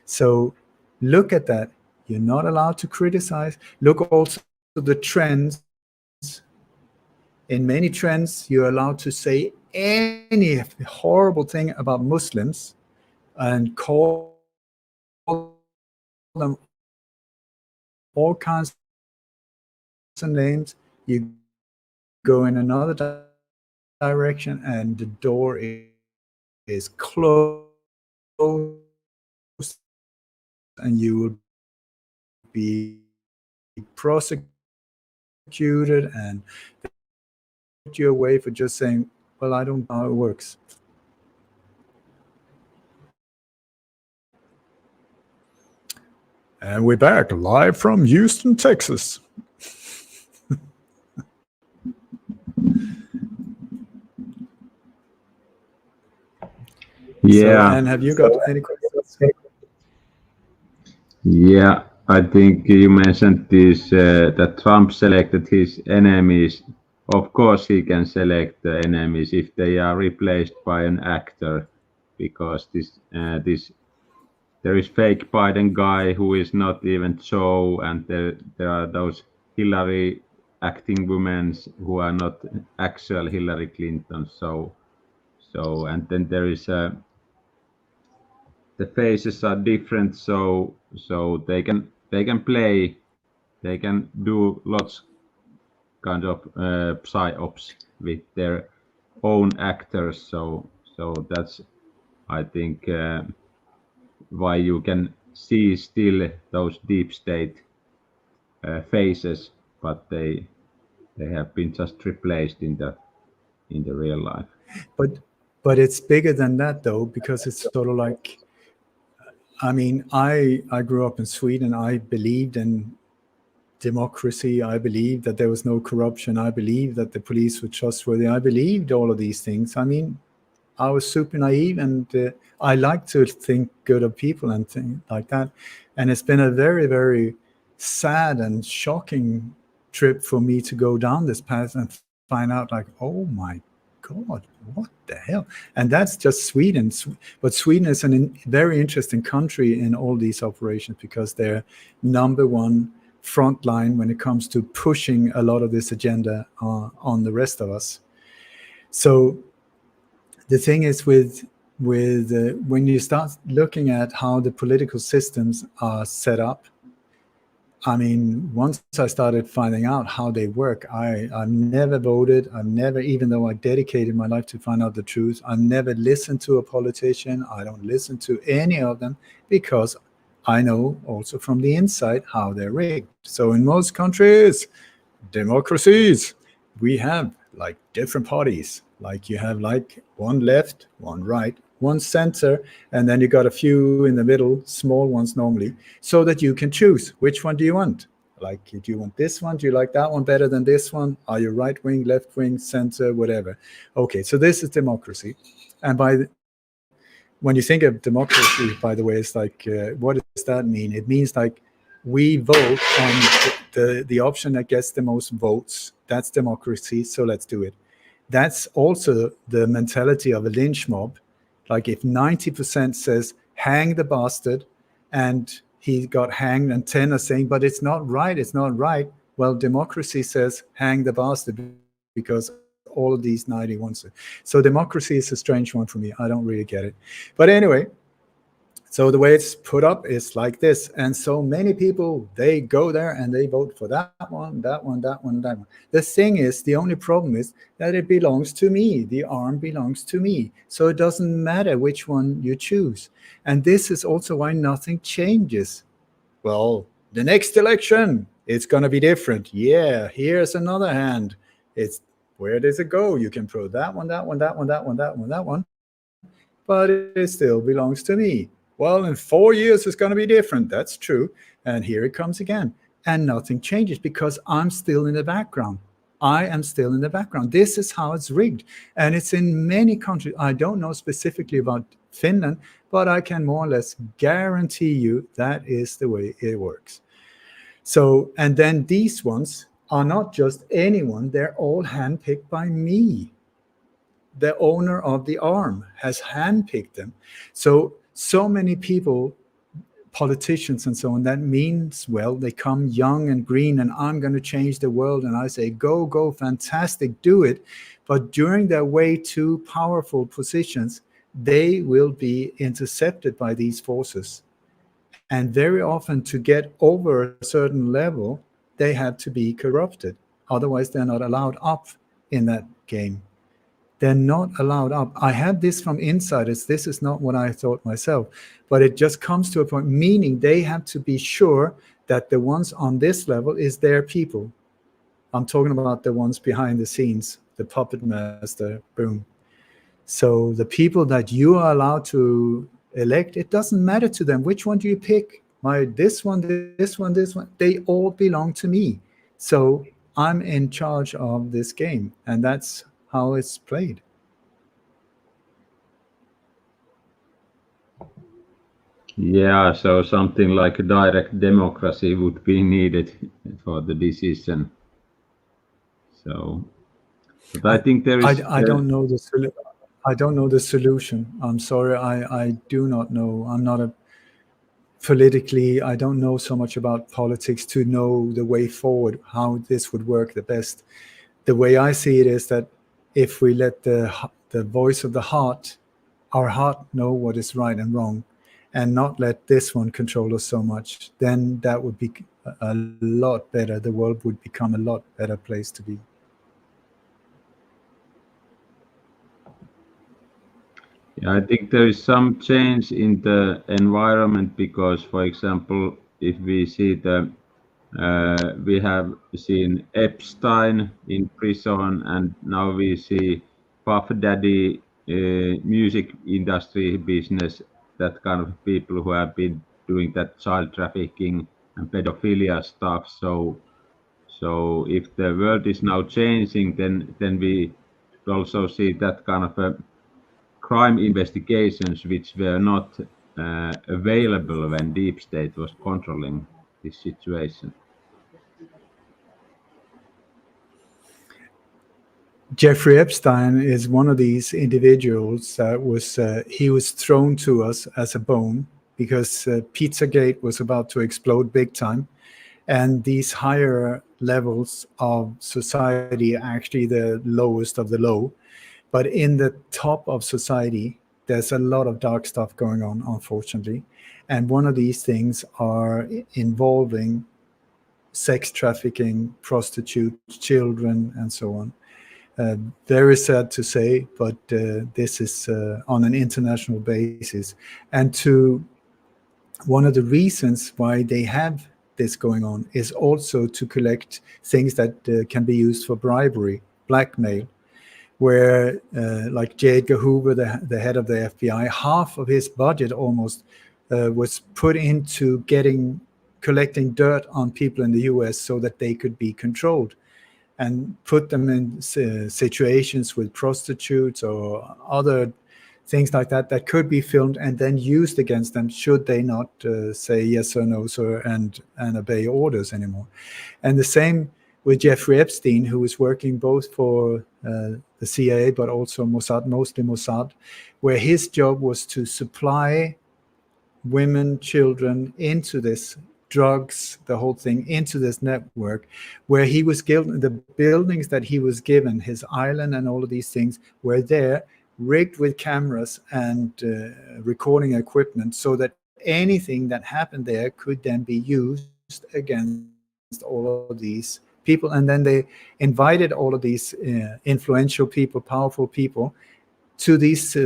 So look at that. You're not allowed to criticize. Look also at the trends. In many trends, you're allowed to say any horrible thing about Muslims and call them all kinds of names. You go in another direction and the door is closed, and you will be prosecuted and put you away for just saying, well, I don't know how it works. And we're back live from Houston, Texas. Yeah. So, and have you got any questions? Yeah, I think you mentioned this, that Trump selected his enemies. Of course, he can select the enemies if they are replaced by an actor, because there is fake Biden guy who is not even Joe, and there are those Hillary acting women who are not actual Hillary Clinton. So and then there is the faces are different, so they can play, they can do lots kind of psyops with their own actors. So that's, I think, why you can see still those deep state faces, but they have been just replaced in the real life. But it's bigger than that, though, because it's sort of like, I mean, I grew up in Sweden. I believed in democracy. I believed that there was no corruption. I believed that the police were trustworthy. I believed all of these things. I mean, I was super naive, and I like to think good of people and things like that. And it's been a very, very sad and shocking trip for me to go down this path and find out, like, oh my God, what the hell? And that's just Sweden. But Sweden is a very interesting country in all these operations, because they're number one front line when it comes to pushing a lot of this agenda on the rest of us. So the thing is with when you start looking at how the political systems are set up, I mean, once I started finding out how they work, I've never voted. I've never, even though I dedicated my life to find out the truth, I've never listened to a politician. I don't listen to any of them, because I know also from the inside how they're rigged. So in most countries, democracies, we have like different parties. Like you have like one left, one right, one center, and then you got a few in the middle, small ones normally, so that you can choose which one do you want. Like, do you want this one? Do you like that one better than this one? Are you right wing, left wing, center, whatever? Okay, so this is democracy. And when you think of democracy, by the way, it's like, what does that mean? It means like we vote on the option that gets the most votes. That's democracy, so let's do it. That's also the mentality of a lynch mob. Like if 90% says, hang the bastard, and he got hanged, and 10 are saying, but it's not right, it's not right. Well, democracy says, hang the bastard, because all of these 90 wants it. So democracy is a strange one for me. I don't really get it. But anyway, So the way it's put up is like this. And so many people, they go there and they vote for that one, that one, that one, that one. The thing is, the only problem is that it belongs to me. The arm belongs to me. So it doesn't matter which one you choose. And this is also why nothing changes. Well, the next election, it's going to be different. Yeah, here's another hand. It's where does it go? You can throw that one, that one, that one, that one, that one, that one. But it still belongs to me. Well, in 4 years, it's going to be different. That's true. And here it comes again. And nothing changes because I'm still in the background. I am still in the background. This is how it's rigged. And it's in many countries. I don't know specifically about Finland, but I can more or less guarantee you that is the way it works. So, and then these ones are not just anyone. They're all handpicked by me. The owner of the arm has handpicked them. So many people, politicians and so on, that means, well, they come young and green and I'm going to change the world. And I say, go, fantastic, do it. But during their way to powerful positions, they will be intercepted by these forces. And very often to get over a certain level, they have to be corrupted. Otherwise, they're not allowed up in that game. They're not allowed up. I had this from insiders. This is not what I thought myself, but it just comes to a point, meaning they have to be sure that the ones on this level is their people. I'm talking about the ones behind the scenes, the puppet master, boom. So the people that you are allowed to elect, it doesn't matter to them. Which one do you pick? This one, this one, this one. They all belong to me. So I'm in charge of this game, and that's how it's played. Yeah, so something like a direct democracy would be needed for the decision. So, but I think there is. I don't know the solution. I'm sorry, I do not know. I'm not a politically. I don't know so much about politics to know the way forward, how this would work the best. The way I see it is that if we let the voice of the heart, our heart, know what is right and wrong, and not let this one control us so much, then that would be a lot better. The world would become a lot better place to be. Yeah, I think there is some change in the environment because, for example, if we see we have seen Epstein in prison, and now we see Puff Daddy, music industry business, that kind of people who have been doing that child trafficking and pedophilia stuff. So if the world is now changing, then we also see that kind of crime investigations which were not available when Deep State was controlling this situation. Jeffrey Epstein is one of these individuals that he was thrown to us as a bone because Pizzagate was about to explode big time, and these higher levels of society are actually the lowest of the low. But in the top of society, there's a lot of dark stuff going on, unfortunately. And one of these things are involving sex trafficking, prostitutes, children, and so on. Very sad to say, but this is on an international basis. And one of the reasons why they have this going on is also to collect things that can be used for bribery, blackmail, where like J. Edgar Hoover, the head of the FBI, half of his budget almost was put into collecting dirt on people in the US so that they could be controlled and put them in situations with prostitutes or other things like that could be filmed and then used against them should they not say yes or no, sir, and obey orders anymore. And the same with Jeffrey Epstein, who was working both for the CIA but also Mossad, mostly Mossad, where his job was to supply women, children into this drugs, the whole thing, into this network, where he was given the buildings that he was given, his island and all of these things were there rigged with cameras and recording equipment, so that anything that happened there could then be used against all of these people. And then they invited all of these influential people, powerful people, to these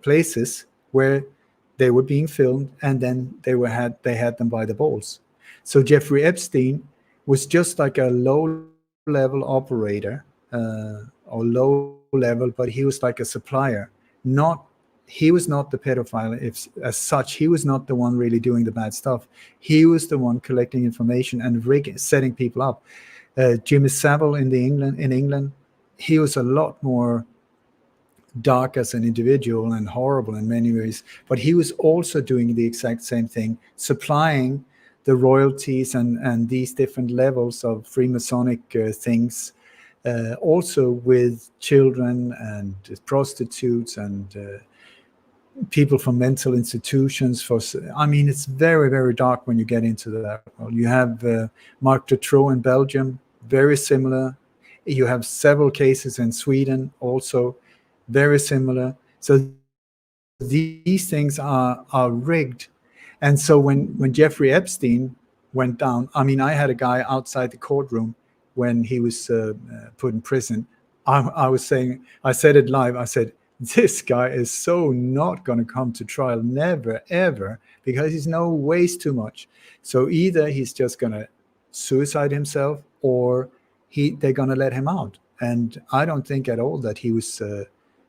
places where they were being filmed, and then they had them by the balls. So Jeffrey Epstein was just like a low-level operator, or low level, but he was like a supplier. He was not the pedophile as such. He was not the one really doing the bad stuff. He was the one collecting information and setting people up. Jimmy Savile in England, he was a lot more dark as an individual and horrible in many ways, but he was also doing the exact same thing, supplying the royalties and these different levels of Freemasonic things, also with children and prostitutes and people from mental institutions. It's very, very dark when you get into that. Well, you have Marc Dutroux in Belgium, very similar. You have several cases in Sweden, also very similar. So these things are rigged. And so when Jeffrey Epstein went down, I had a guy outside the courtroom when he was put in prison. I said it live. I said, this guy is so not going to come to trial, never, ever, because he's weighs too much. So either he's just going to suicide himself, or they're going to let him out. And I don't think at all that he was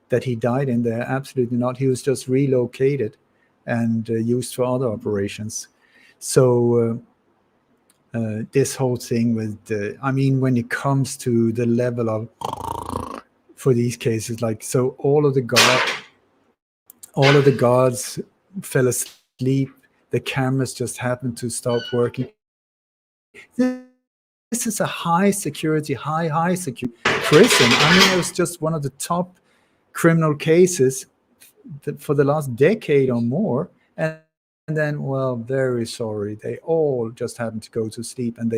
that he died in there. Absolutely not. He was just relocated and used for other operations. So this whole thing with when it comes to the level of, for these cases, like, so all of the guards fell asleep, the cameras just happened to stop working. This is a high security prison. It was just one of the top criminal cases for the last decade or more. And then, well, very sorry, they all just happened to go to sleep. And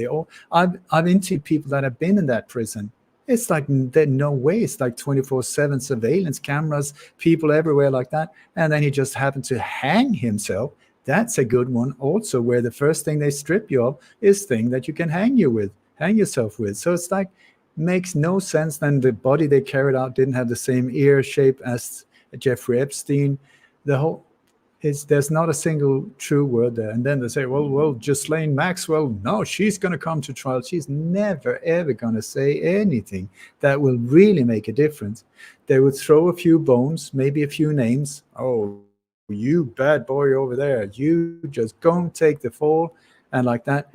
I've interviewed people that have been in that prison. It's like, there's no way. It's like 24/7 surveillance cameras, people everywhere like that. And then he just happened to hang himself. That's a good one also, where the first thing they strip you of is thing that you can hang yourself with. So it's like, makes no sense. Then the body they carried out didn't have the same ear shape as Jeffrey Epstein. There's not a single true word there. And then they say, well, Ghislaine Maxwell, no, she's going to come to trial. She's never, ever going to say anything that will really make a difference. They would throw a few bones, maybe a few names. Oh, you bad boy over there, you just go and take the fall. And like that,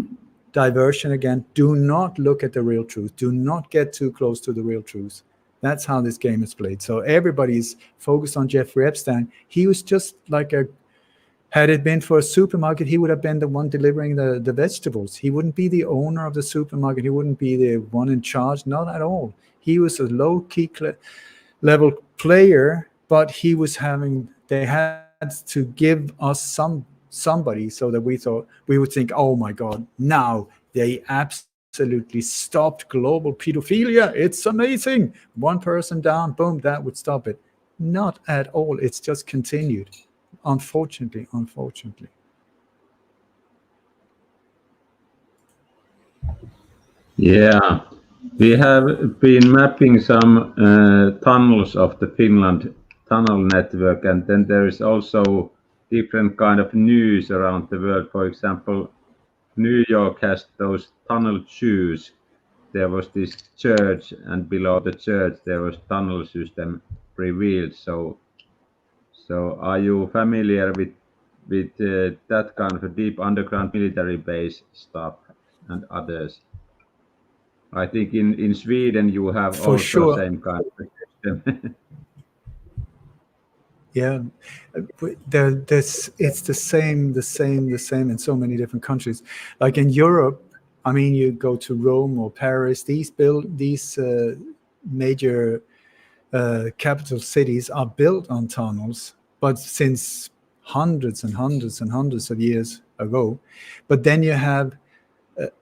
diversion again. Do not look at the real truth. Do not get too close to the real truth. That's how this game is played. So everybody's focused on Jeffrey Epstein. He was just like had it been for a supermarket, he would have been the one delivering the vegetables. He wouldn't be the owner of the supermarket. He wouldn't be the one in charge. Not at all. He was a low-key level player, but they had to give us somebody, so that we would think, oh my God, now they absolutely stopped global pedophilia. It's amazing. One person down, boom, that would stop it. Not at all. It's just continued. Unfortunately. Yeah, we have been mapping some tunnels of the Finland tunnel network, and then there is also different kind of news around the world. For example, New York has those tunnel shoes. There was this church, and below the church there was tunnel system revealed. So are you familiar with that kind of a deep underground military base stuff and others? I think in Sweden you have For also sure. same kind of system. Yeah, it's the same in so many different countries. Like in Europe, you go to Rome or Paris. These major capital cities are built on tunnels, but since hundreds and hundreds and hundreds of years ago. But then you have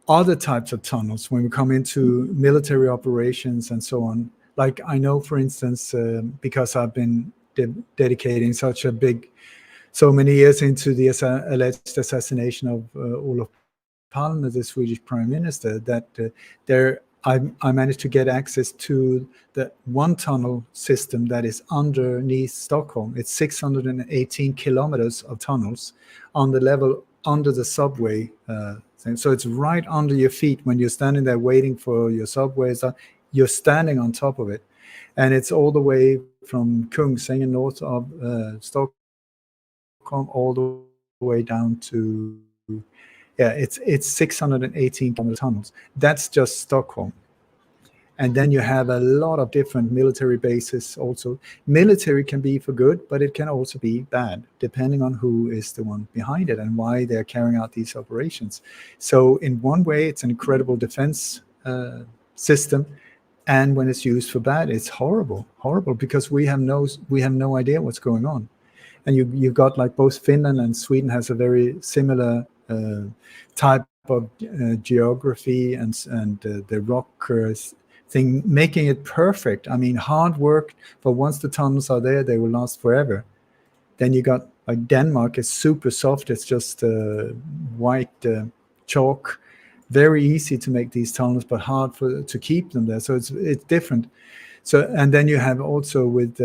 other types of tunnels when we come into military operations and so on. Like I know, for instance, because I've been dedicating so many years into the alleged assassination of Olof Palmen, the Swedish Prime Minister, that I managed to get access to the one tunnel system that is underneath Stockholm. It's 618 kilometers of tunnels on the level under the subway thing. So it's right under your feet when you're standing there waiting for your subway. You're standing on top of it. And it's all the way from Kungsängen north of Stockholm all the way down to, it's 618 kilometer tunnels. That's just Stockholm. And then you have a lot of different military bases also. Military can be for good, but it can also be bad, depending on who is the one behind it and why they're carrying out these operations. So in one way, it's an incredible defense system. And when it's used for bad, it's horrible, because we have no idea what's going on. And you've got like both Finland and Sweden has a very similar type of geography and the rock thing, making it perfect. I mean, hard work, but once the tunnels are there, they will last forever. Then you got like Denmark is super soft. It's just white chalk, very easy to make these tunnels, but hard to keep them there. So it's different. So, and then you have also with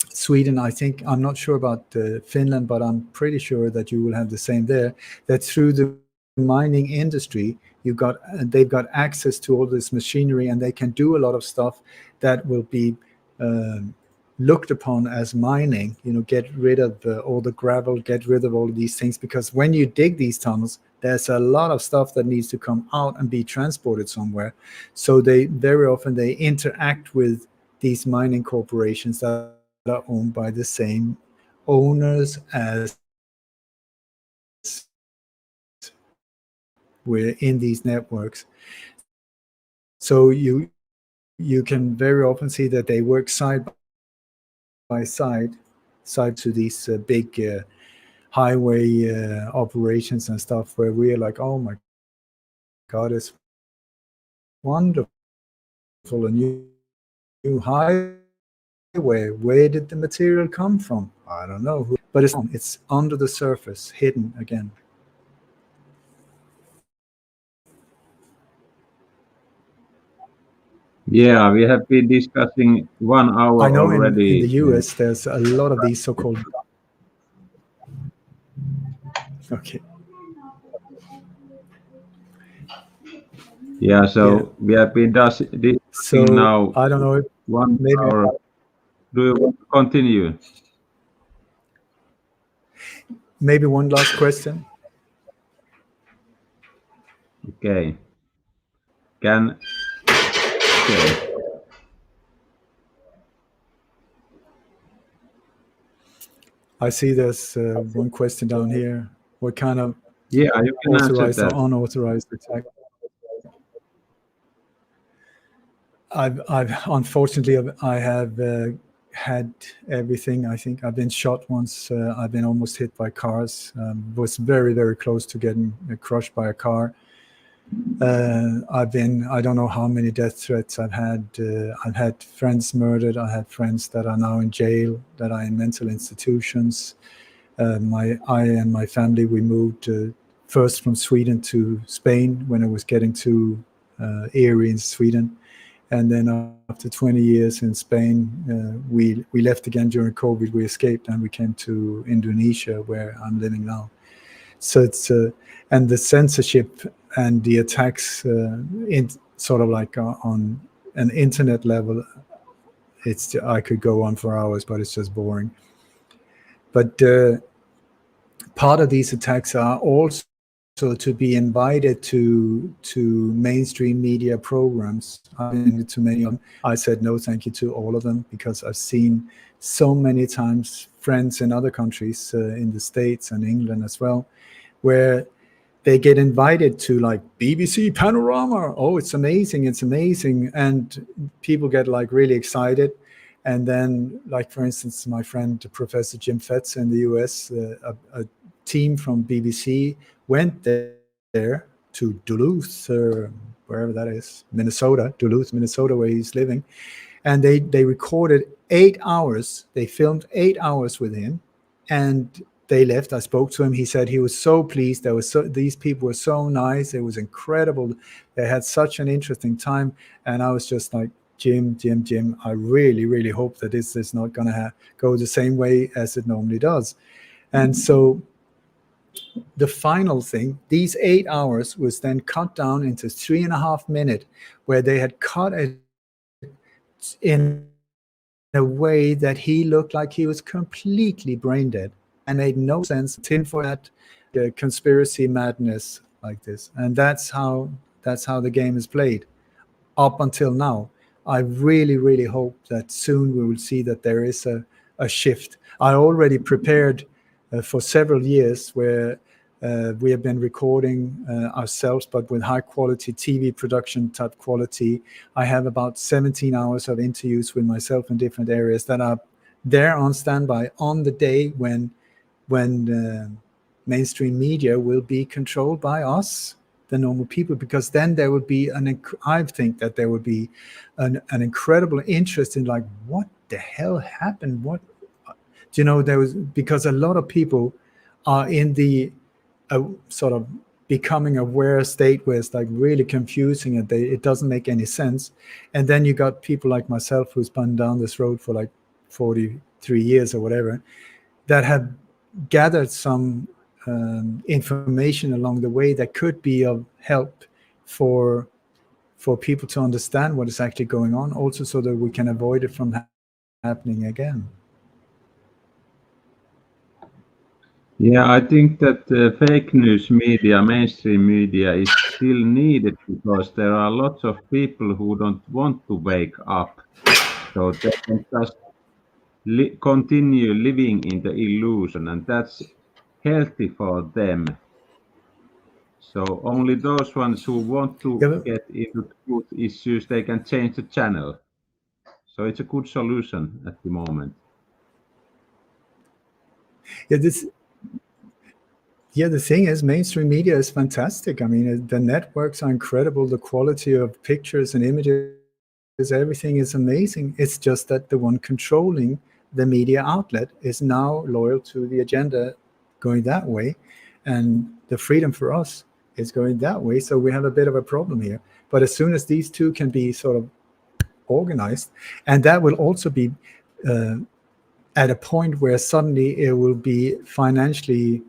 Sweden, I'm not sure about Finland, but I'm pretty sure that you will have the same there, that through the mining industry, they've got access to all this machinery, and they can do a lot of stuff that will be looked upon as mining, get rid of all the gravel, get rid of all of these things, because when you dig these tunnels, there's a lot of stuff that needs to come out and be transported somewhere. So they very often they interact with these mining corporations that are owned by the same owners as we're in these networks. So you can very often see that they work side by side to these big highway operations and stuff, where we're like, oh my God, it's wonderful, a new highway. Where did the material come from? I don't know, but it's under the surface, hidden again. Yeah, we have been discussing 1 hour I know already. in the US, there's a lot of these so-called. Okay. Yeah, so we have been discussing now. I don't know. 1 hour. Do you want to continue? Maybe one last question. Okay. I see there's one question down here. What kind of you can authorized answer that. or unauthorized attack? Unfortunately, I have had everything. I think I've been shot once. I've been almost hit by cars. Was very, very close to getting crushed by a car. I don't know how many death threats I've had. I've had friends murdered. I had friends that are now in jail, that are in mental institutions. I and my family, we moved first from Sweden to Spain when it was getting too eerie in Sweden. And then after 20 years in Spain, we left again during COVID. We escaped and we came to Indonesia, where I'm living now. So it's and the censorship and the attacks in sort of like on an internet level, I could go on for hours, but it's just boring. But part of these attacks are also to be invited to mainstream media programs. I've been to many of them. I said no thank you to all of them, because I've seen so many times friends in other countries, in the States and England as well, where they get invited to like BBC Panorama. Oh, it's amazing. And people get like really excited. And then, like, for instance, my friend, Professor Jim Fetzer in the US, a team from BBC went there to Duluth, wherever that is, Minnesota, Duluth, Minnesota, where he's living. And they recorded 8 hours. They filmed 8 hours with him, and they left. I spoke to him. He said he was so pleased. These people were so nice. It was incredible. They had such an interesting time. And I was just like, Jim, I really, really hope that this is not going to go the same way as it normally does. And so the final thing, these 8 hours was then cut down into 3.5 minutes, where they had cut it in a way that he looked like he was completely brain dead and made no sense. Tin for that conspiracy madness like this. And that's how the game is played up until now. I really, really hope that soon we will see that there is a shift. I already prepared for several years where we have been recording ourselves, but with high quality TV production type quality. I have about 17 hours of interviews with myself in different areas that are there on standby on the day when mainstream media will be controlled by us, the normal people, because then there would be I think that there would be an incredible interest in, like, what the hell happened? What, there was, because a lot of people are in the sort of becoming aware state where it's like really confusing and it doesn't make any sense. And then you got people like myself who's been down this road for like 43 years or whatever, that have gathered some information along the way that could be of help for people to understand what is actually going on, also so that we can avoid it from happening again. Yeah, I think that fake news media, mainstream media, is still needed because there are lots of people who don't want to wake up. So they can just continue living in the illusion, and that's healthy for them. So only those ones who want to get into truth issues, they can change the channel. So it's a good solution at the moment. The thing is, mainstream media is fantastic. I mean, the networks are incredible. The quality of pictures and images, everything is amazing. It's just that the one controlling the media outlet is now loyal to the agenda going that way, and the freedom for us is going that way. So we have a bit of a problem here. But as soon as these two can be sort of organized, and that will also be at a point where suddenly it will be financially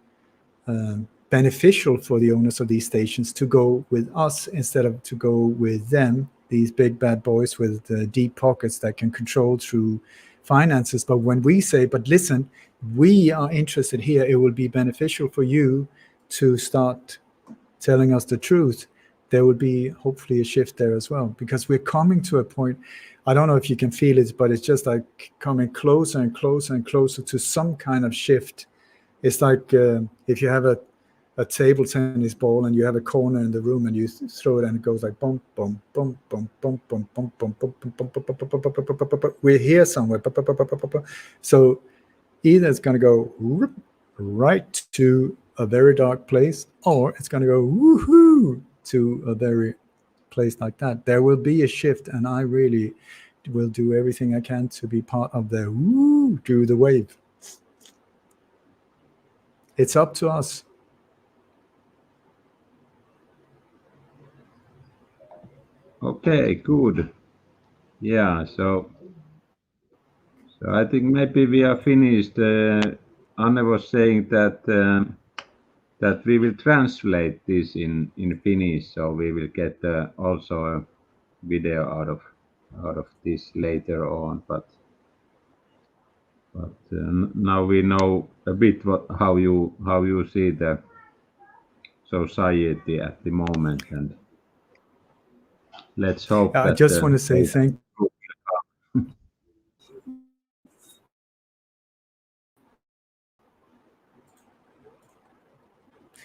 beneficial for the owners of these stations to go with us instead of to go with them, these big bad boys with deep pockets that can control through finances. But when we say, but listen, we are interested here, it will be beneficial for you to start telling us the truth, there will be hopefully a shift there as well, because we're coming to a point, I don't know if you can feel it, but it's just like coming closer and closer and closer to some kind of shift. It's like if you have a table tennis ball and you have a corner in the room and you throw it and it goes like bum, bum, bum, bum, bum, bum, bum, bum, bum, bum, bum, bum, bum. We're here somewhere. So either it's going to go right to a very dark place, or it's going to go woohoo to a very place like that. There will be a shift, and I really will do everything I can to be part of the woo to the wave. It's up to us. Okay, good. Yeah, so I think maybe we are finished. Anne was saying that that we will translate this in Finnish, so we will get also a video out of this later on. But now we know a bit how you see the society at the moment, and let's hope that I just want to say thank you.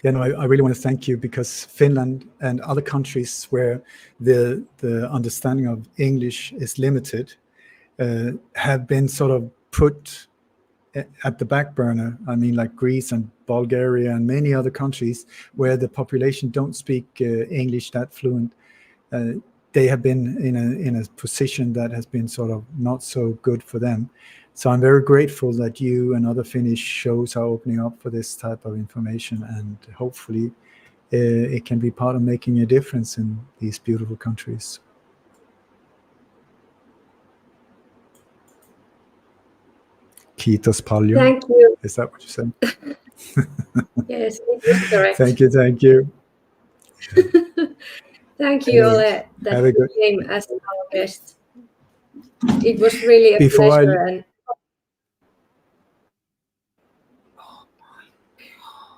I really want to thank you, because Finland and other countries where the understanding of English is limited have been sort of put at the back burner. I mean, like Greece and Bulgaria and many other countries where the population don't speak English that fluent. they have been in a position that has been sort of not so good for them. So I'm very grateful that you and other Finnish shows are opening up for this type of information, and hopefully it can be part of making a difference in these beautiful countries. Kiitos paljon. Thank you. Is that what you said? Yes, it is correct. Thank you. Thank you, Ole, that you came as our guest. It was really a pleasure.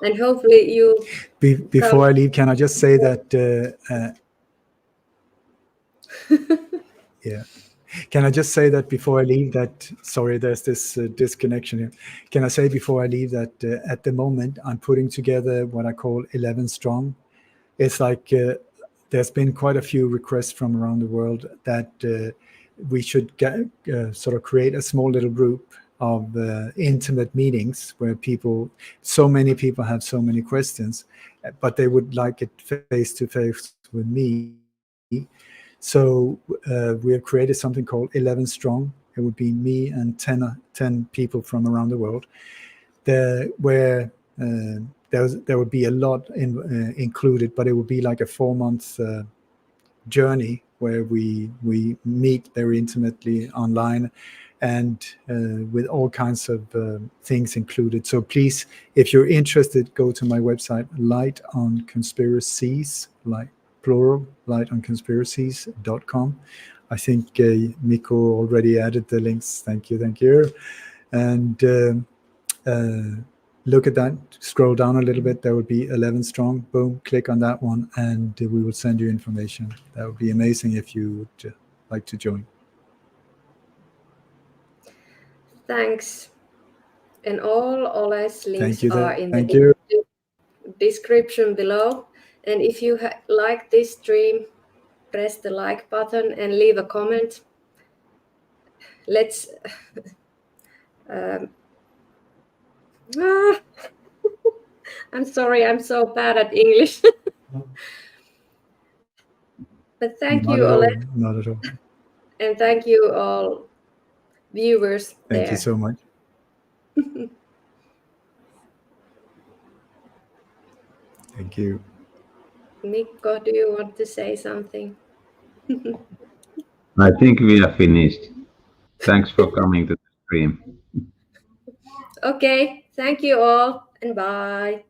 And hopefully you... Before I leave, can I just say that... yeah. Can I just say that before I leave that... Sorry, there's this disconnection here. Can I say before I leave that at the moment, I'm putting together what I call 11 Strong. It's like there's been quite a few requests from around the world that we should sort of create a small little group of intimate meetings where so many people have so many questions, but they would like it face-to-face with me. So we have created something called 11 Strong. It would be me and 10 people from around the world, where there would be a lot included, but it would be like a 4-month journey where we meet very intimately online, and with all kinds of things included. So please, if you're interested, go to my website, Light on Conspiracies, like plural, lightonconspiracies.com. I think Mikko already added the links. Thank you. And look at that, scroll down a little bit, there would be 11 Strong. Boom, click on that one, and we will send you information. That would be amazing if you would like to join. Thanks. And all Ole's links are in Thank the you. description below. And if you like this stream, press the like button and leave a comment. Let's... I'm sorry, I'm so bad at English. But thank you, Ole. Not at all. And thank you all viewers there. Thank you so much. Thank you. Mikko, do you want to say something? I think we are finished. Thanks for coming to the stream. Okay, thank you all, and bye.